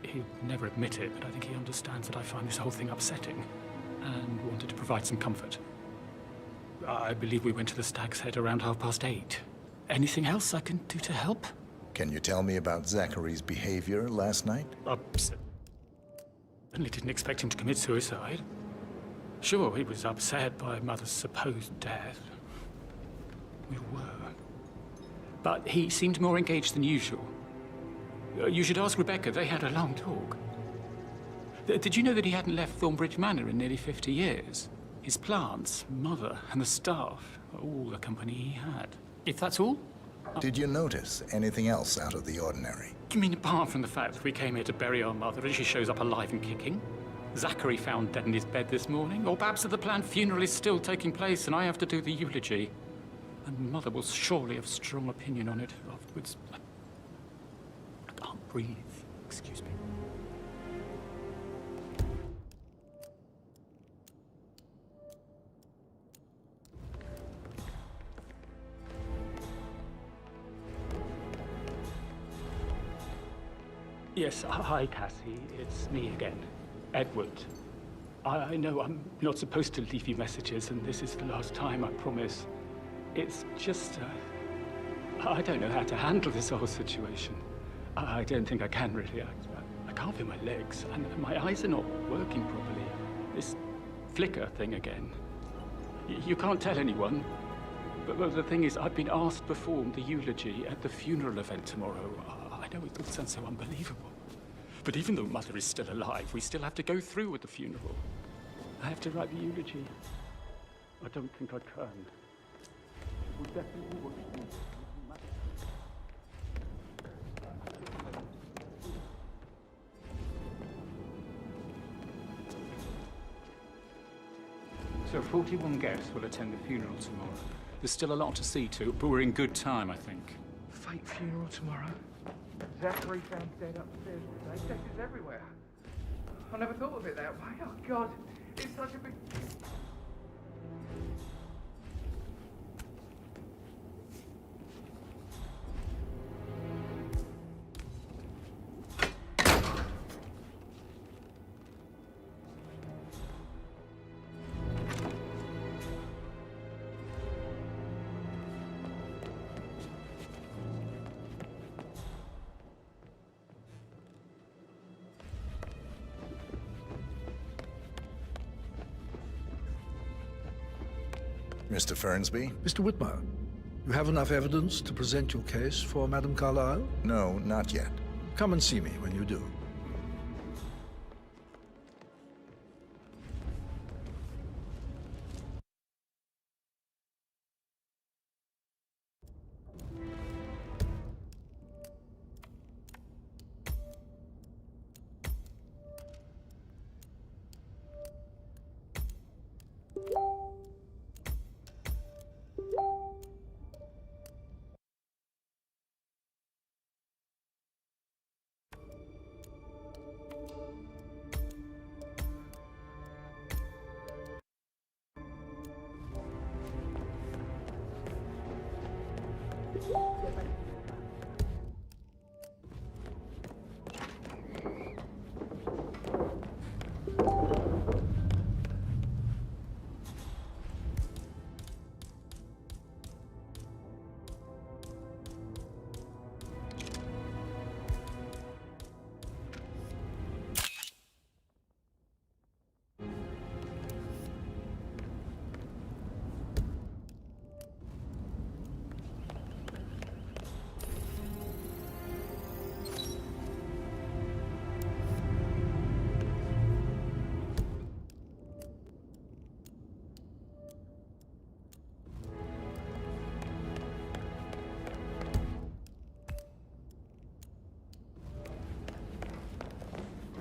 He'd never admit it, but I think he understands that I find this whole thing upsetting and wanted to provide some comfort. I believe we went to the Stag's Head around 8:30. Anything else I can do to help? Can you tell me about Zachary's behavior last night? Certainly didn't expect him to commit suicide. Sure, he was upset by Mother's supposed death. We were. But he seemed more engaged than usual. You should ask Rebecca. They had a long talk. Did you know that he hadn't left Thornbridge Manor in nearly 50 years? His plants, Mother, and the staff, all the company he had. If that's all? Did you notice anything else out of the ordinary? You mean apart from the fact that we came here to bury our mother and she shows up alive and kicking? Zachary found dead in his bed this morning? Or perhaps that the planned funeral is still taking place and I have to do the eulogy? And Mother will surely have a strong opinion on it afterwards. I can't breathe. Excuse me. Yes, hi, Cassie. It's me again. Edward. I know I'm not supposed to leave you messages, and this is the last time, I promise. It's just, I don't know how to handle this whole situation. I don't think I can, really. I can't feel my legs, and my eyes are not working properly. This flicker thing again. You can't tell anyone, but the thing is, I've been asked to perform the eulogy at the funeral event tomorrow. I know it all sounds so unbelievable. But even though Mother is still alive, we still have to go through with the funeral. I have to write the eulogy. I don't think I can. We'll definitely watch this. So 41 guests will attend the funeral tomorrow. There's still a lot to see to, but we're in good time, I think. Fake funeral tomorrow? Zachary found dead upstairs today. Death is everywhere. I never thought of it that way. Oh, God. It's such a big... Mr. Fernsby? Mr. Whitmer, you have enough evidence to present your case for Madame Carlyle? No, not yet. Come and see me when you do.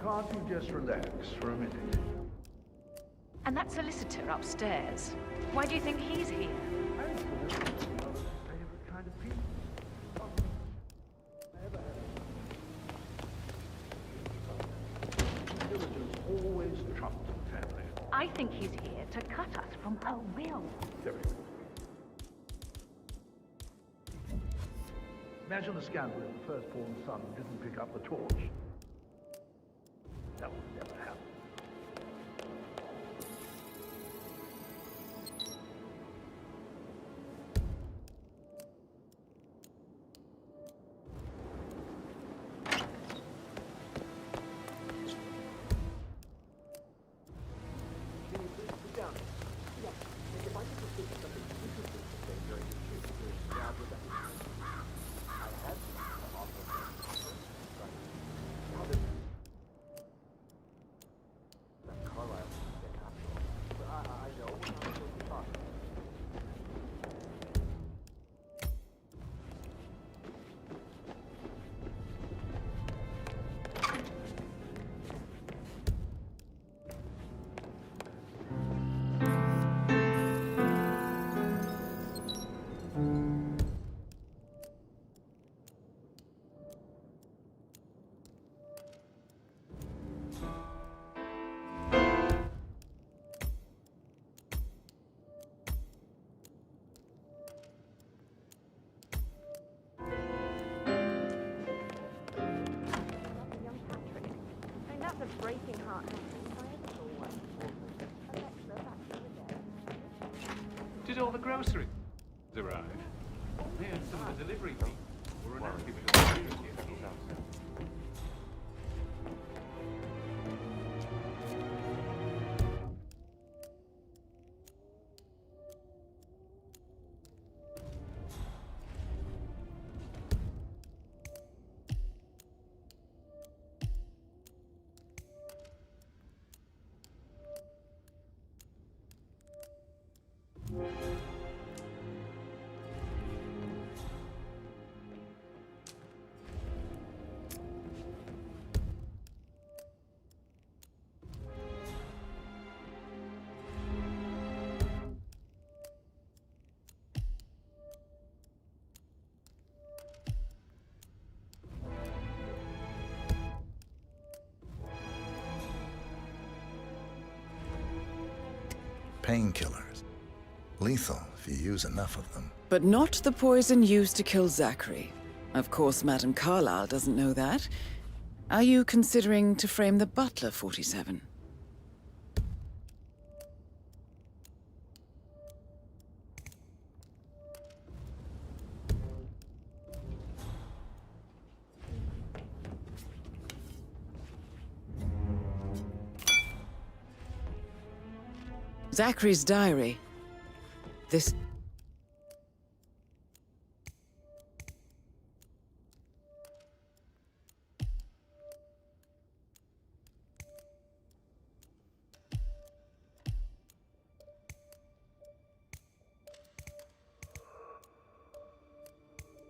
Can't you just relax for a minute? And that solicitor upstairs, why do you think he's here? Favorite kind of people. Diligence always trumped the family. I think he's here to cut us from her will. Very good. Imagine the scandal if the firstborn son didn't pick up the torch. That would never happen. Breaking heart. If I ever saw one. Alexa, back to the dead. Did all the groceries arrive? Me and some of the delivery people were unhappy with the delivery here. Painkillers. Lethal if you use enough of them. But not the poison used to kill Zachary. Of course, Madame Carlyle doesn't know that. Are you considering to frame the butler, 47? Zachary's diary. This...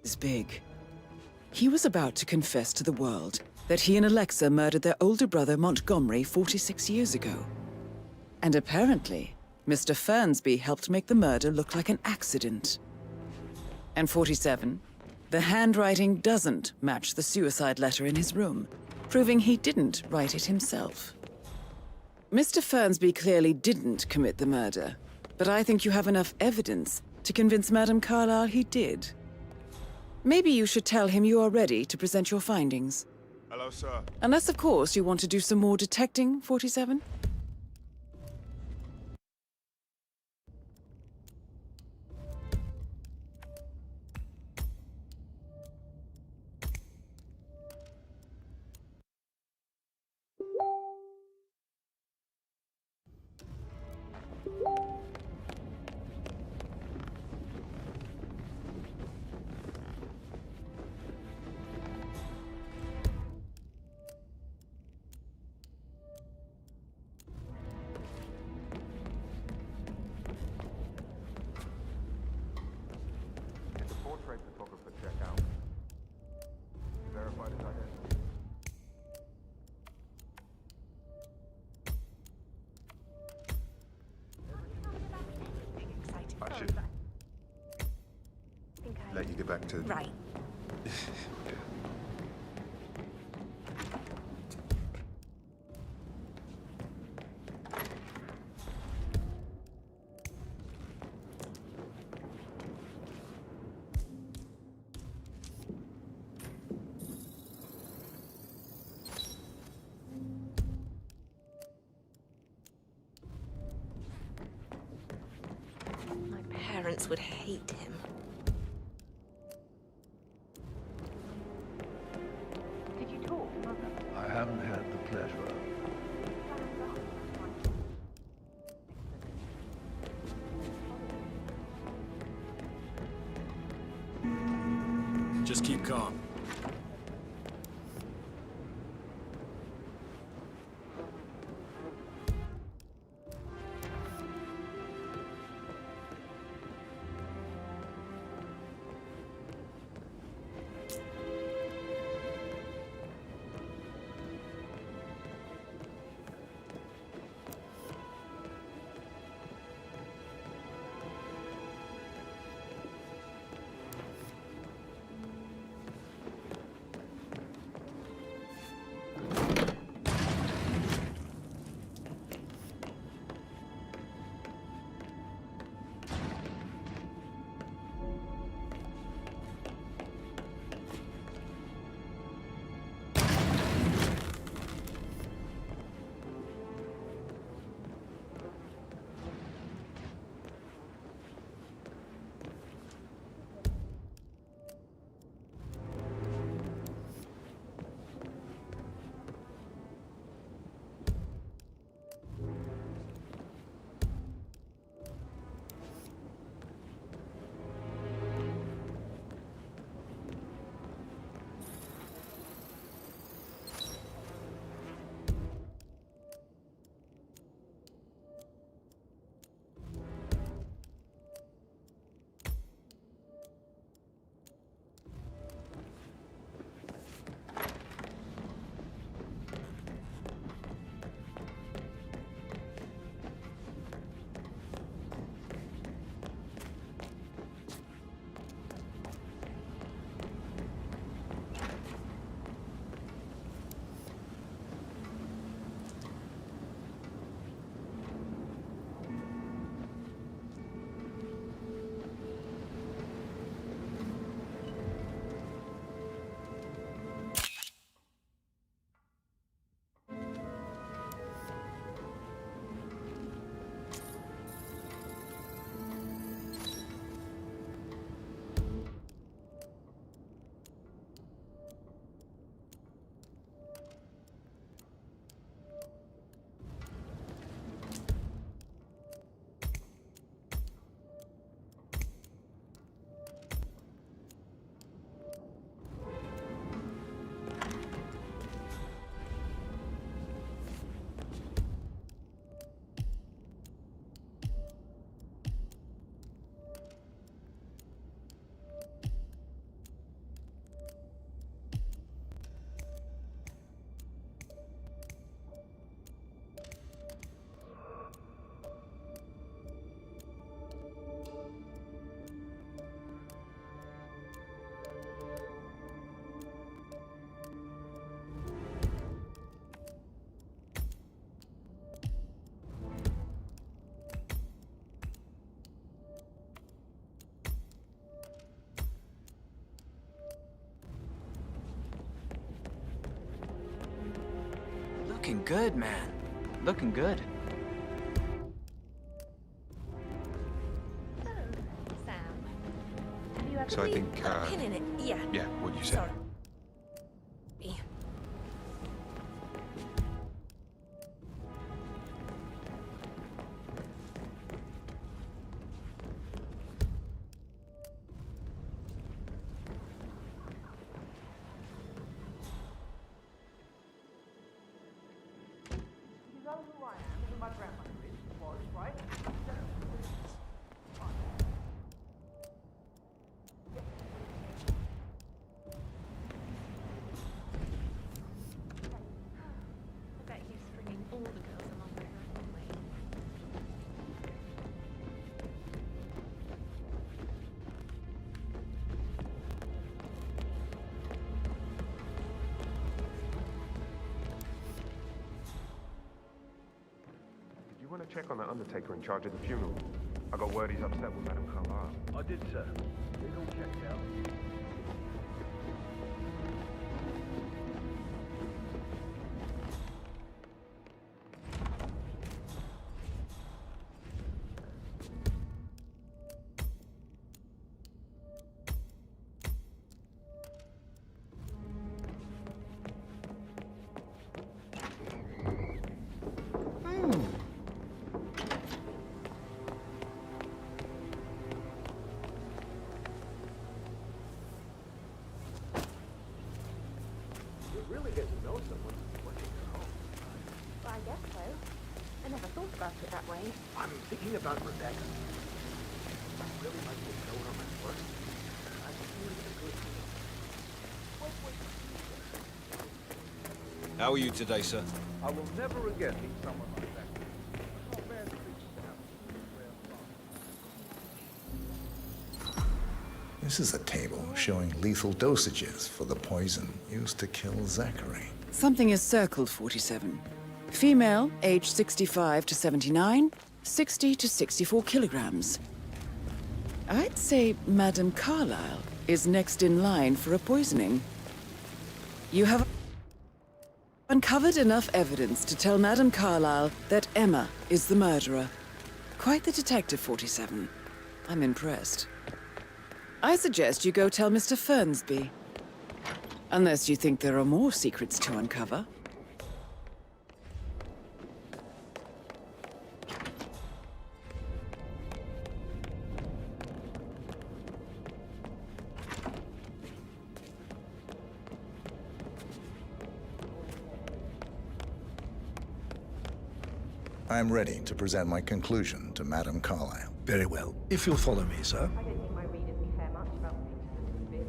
is big. He was about to confess to the world that he and Alexa murdered their older brother Montgomery 46 years ago. And apparently, Mr. Fernsby helped make the murder look like an accident. And 47, the handwriting doesn't match the suicide letter in his room, proving he didn't write it himself. Mr. Fernsby clearly didn't commit the murder, but I think you have enough evidence to convince Madame Carlyle he did. Maybe you should tell him you are ready to present your findings. Hello, sir. Unless, of course, you want to do some more detecting, 47? get back to... Right. My parents would hate him. Did you talk, Mother? I haven't had the pleasure. Just keep calm. Looking good, man. Looking good. Oh, Sam. Have you ever So I been- think, a pin in it? Yeah. Yeah, what you said. Sorry. You know who I am, who my grandmother was, right? I bet he's stringing all the girls along with her anyway. want to check on that undertaker in charge of the funeral? I got word he's upset with Madame Carlyle. I did, sir. It's all checked out. Get to know someone when you're home. Well, I guess so. I never thought about it that way. I'm thinking about Rebecca. I really like to know her at work. I think it's a good deal. How are you today, sir? I will never again meet someone like that. How bad things happen. This is a table showing lethal dosages for the poison used to kill Zachary. Something is circled, 47. Female, age 65 to 79, 60 to 64 kilograms. I'd say Madame Carlyle is next in line for a poisoning. You have uncovered enough evidence to tell Madame Carlyle that Emma is the murderer. Quite the detective, 47. I'm impressed. I suggest you go tell Mr. Fernsby. Unless you think there are more secrets to uncover. I'm ready to present my conclusion to Madame Carlyle. Very well. If you'll follow me, sir. I don't think my readers will care much about Peter's bit.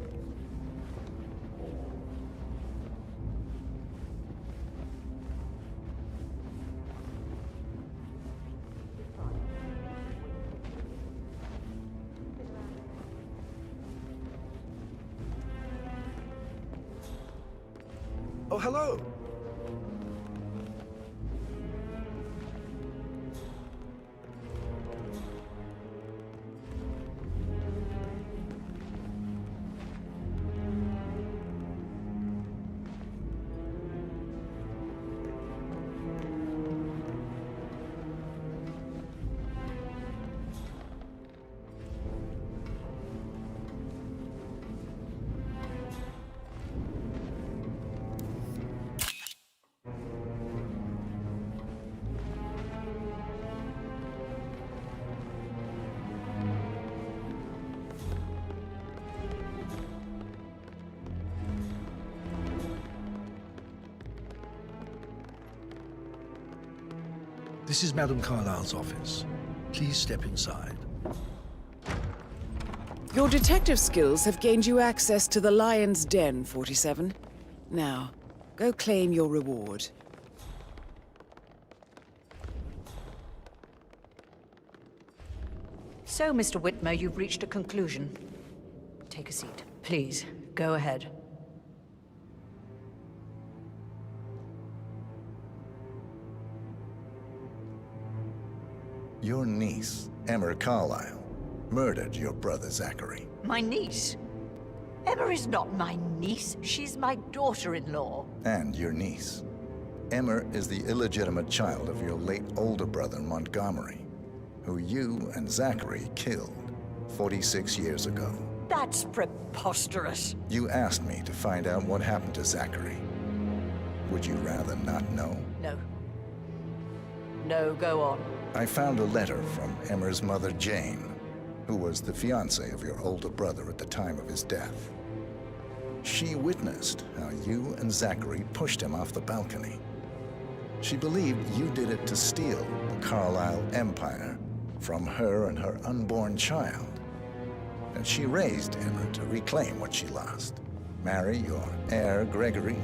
Oh, hello. This is Madame Carlyle's office. Please step inside. Your detective skills have gained you access to the Lion's Den, 47. Now, go claim your reward. So, Mr. Whitmer, you've reached a conclusion. Take a seat. Please, go ahead. Your niece, Emma Carlyle, murdered your brother Zachary. My niece? Emma is not my niece. She's my daughter-in-law. And your niece. Emma is the illegitimate child of your late older brother Montgomery, who you and Zachary killed 46 years ago. That's preposterous. You asked me to find out what happened to Zachary. Would you rather not know? No. No, go on. I found a letter from Emma's mother, Jane, who was the fiancée of your older brother at the time of his death. She witnessed how you and Zachary pushed him off the balcony. She believed you did it to steal the Carlyle empire from her and her unborn child. And she raised Emma to reclaim what she lost. Marry your heir, Gregory,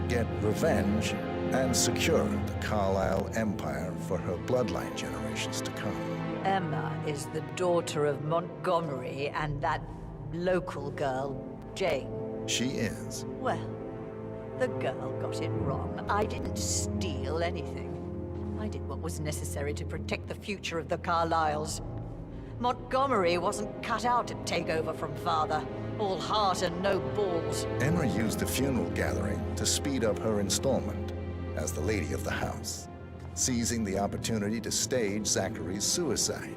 get revenge, and secure the Carlyle empire for her bloodline generations to come. Emma is the daughter of Montgomery and that local girl, Jane. She is. Well, the girl got it wrong. I didn't steal anything. I did what was necessary to protect the future of the Carlyles. Montgomery wasn't cut out to take over from Father. All heart and no balls. Emma used the funeral gathering to speed up her installment as the lady of the house, seizing the opportunity to stage Zachary's suicide.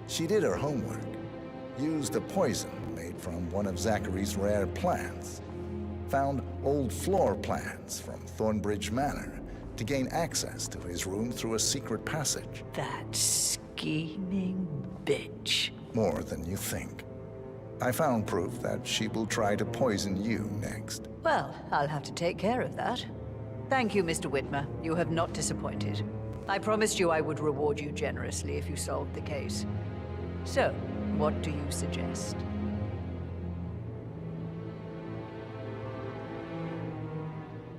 She did her homework, used a poison made from one of Zachary's rare plants, found old floor plans from Thornbridge Manor to gain access to his room through a secret passage. That scheming bitch. More than you think. I found proof that she will try to poison you next. Well, I'll have to take care of that. Thank you, Mr. Whitmer. You have not disappointed. I promised you I would reward you generously if you solved the case. So, what do you suggest?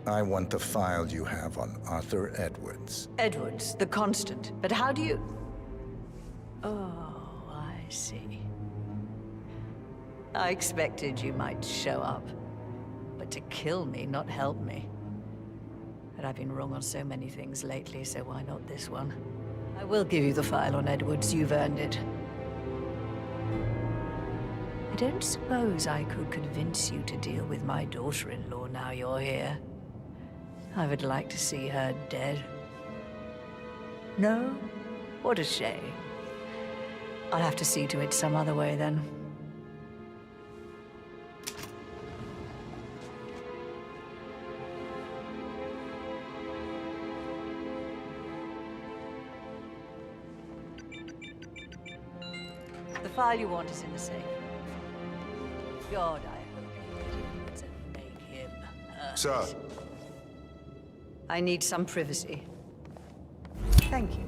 I want the file you have on Arthur Edwards. Edwards, the Constant. But how do you... Oh, I see. I expected you might show up. But to kill me, not help me. But I've been wrong on so many things lately, so why not this one? I will give you the file on Edwards. You've earned it. I don't suppose I could convince you to deal with my daughter-in-law now you're here. I would like to see her dead. No? What a shame. I'll have to see to it some other way then. The file you want is in the safe. God, I hope you get it and make him hurt. Sir. I need some privacy. Thank you.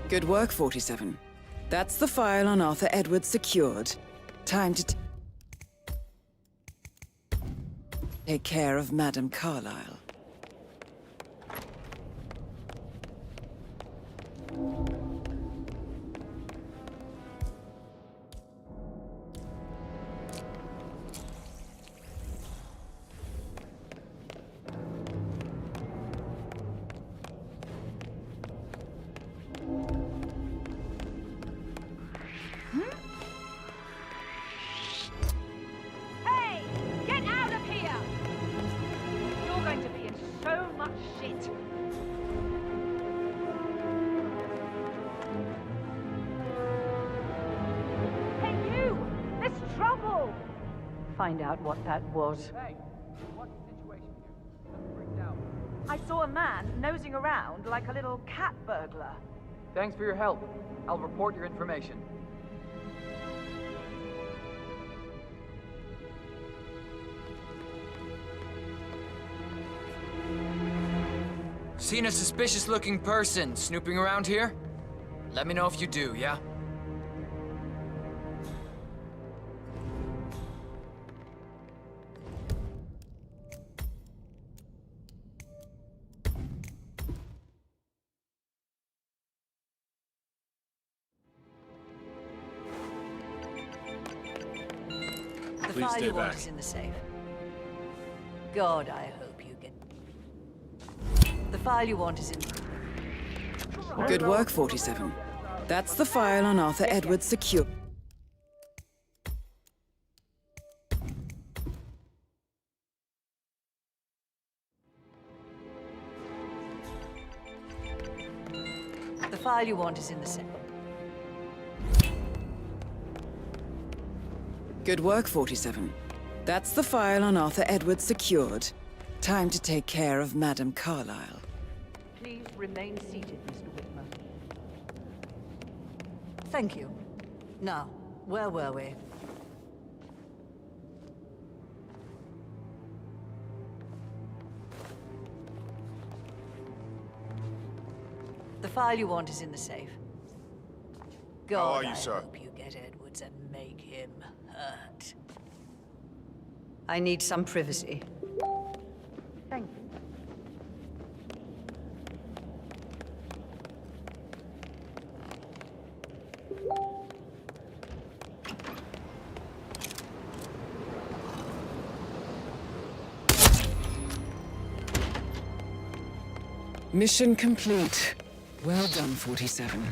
Good work, 47. That's the file on Arthur Edwards secured. Time to take care of Madame Carlyle. Hey! Get out of here! You're going to be in so much shit. Hey, you! There's trouble! Find out what that was. Hey, what's the situation here? I'm freaked out. I saw a man nosing around like a little cat burglar. Thanks for your help. I'll report your information. Seen a suspicious-looking person snooping around here? Let me know if you do, yeah? The Please file stay you want back. is in the safe. God, I hope you get... The file you want is in... Good work, 47. That's the file on Arthur Edwards secure. The file you want is in the safe. Good work, 47. That's the file on Arthur Edwards secured. Time to take care of Madame Carlyle. Please remain seated, Mr. Whitmer. Thank you. Now, where were we? The file you want is in the safe. God, How are you, I sir? hope you get Edwards and make him hurt. I need some privacy. Thank you. Mission complete. Well done, 47.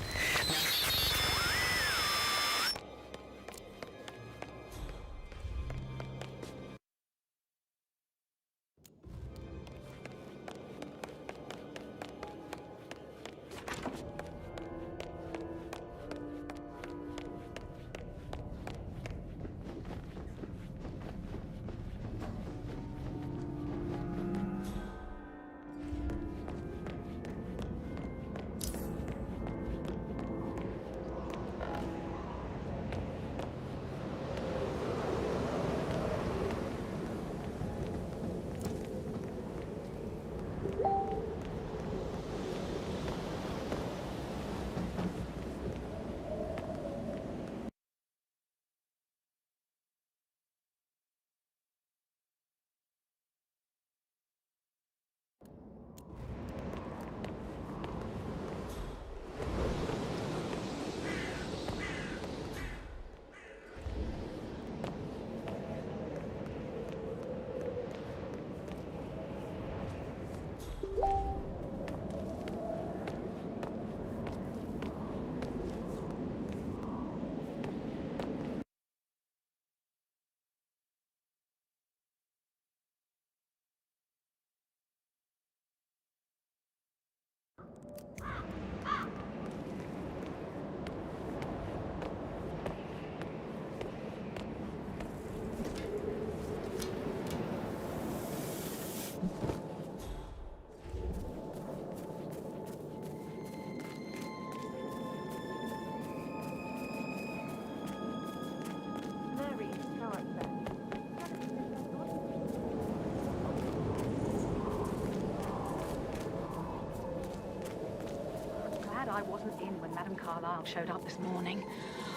I wasn't in when Madame Carlyle showed up this morning.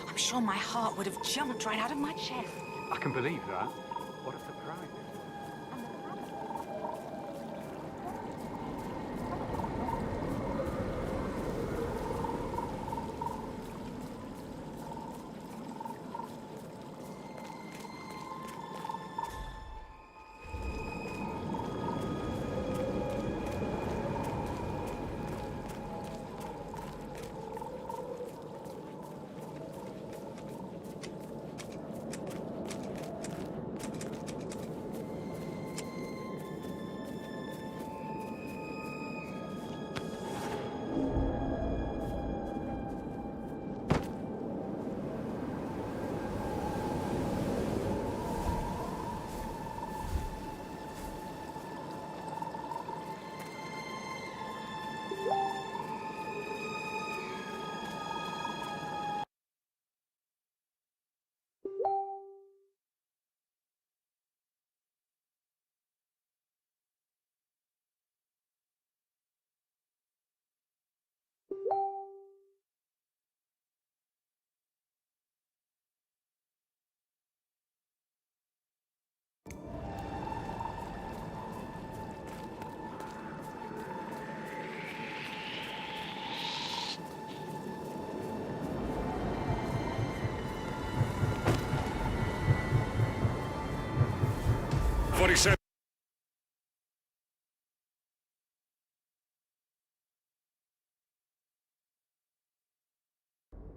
I'm sure my heart would have jumped right out of my chest. I can believe that. What a surprise.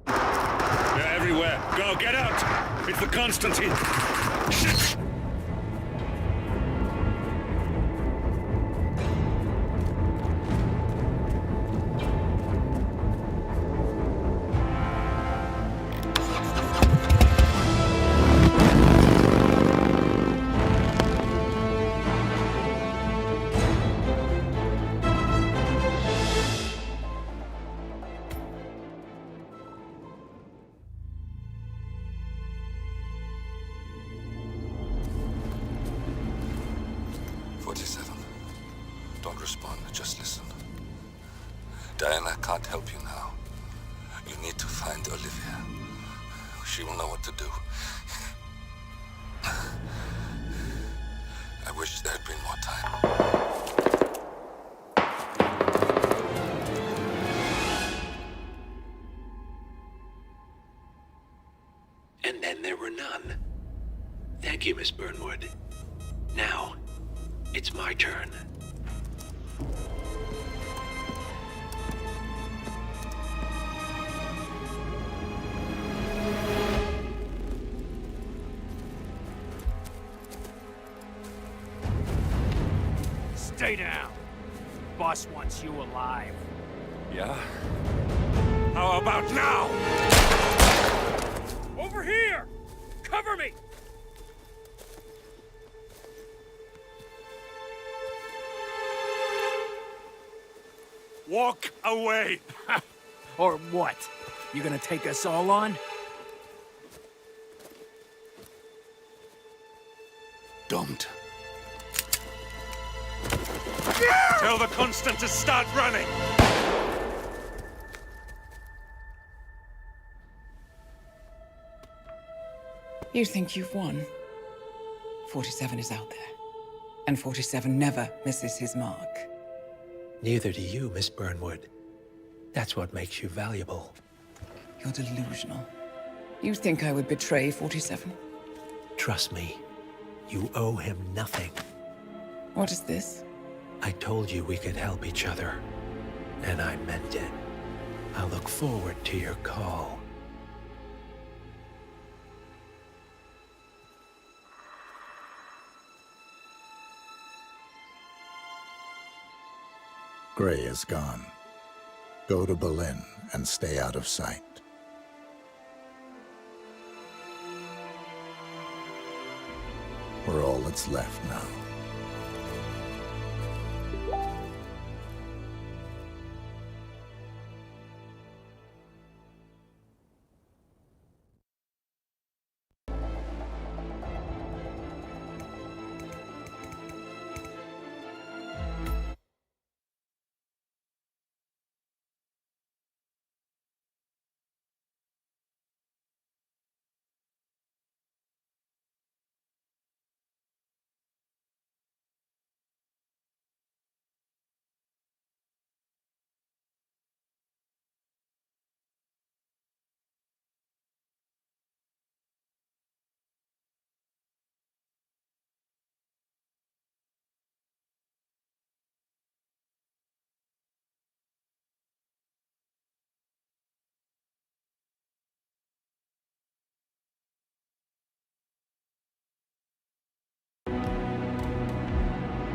They're everywhere. Go, get out! It's the Constantine. Shit! Don't respond, just listen. Diana can't help you now. You need to find Olivia. She will know what to do. I wish there had been more time. And then there were none. Thank you, Miss Burnwood. Now, it's my turn. Stay down. Boss wants you alive. Yeah? How about now? Over here! Cover me! Walk away! Or what? You gonna take us all on? Don't. Tell the Constant to start running! You think you've won? 47 is out there. And 47 never misses his mark. Neither do you, Miss Burnwood. That's what makes you valuable. You're delusional. You think I would betray 47? Trust me, you owe him nothing. What is this? I told you we could help each other, and I meant it. I look forward to your call. Gray is gone. Go to Berlin and stay out of sight. We're all that's left now.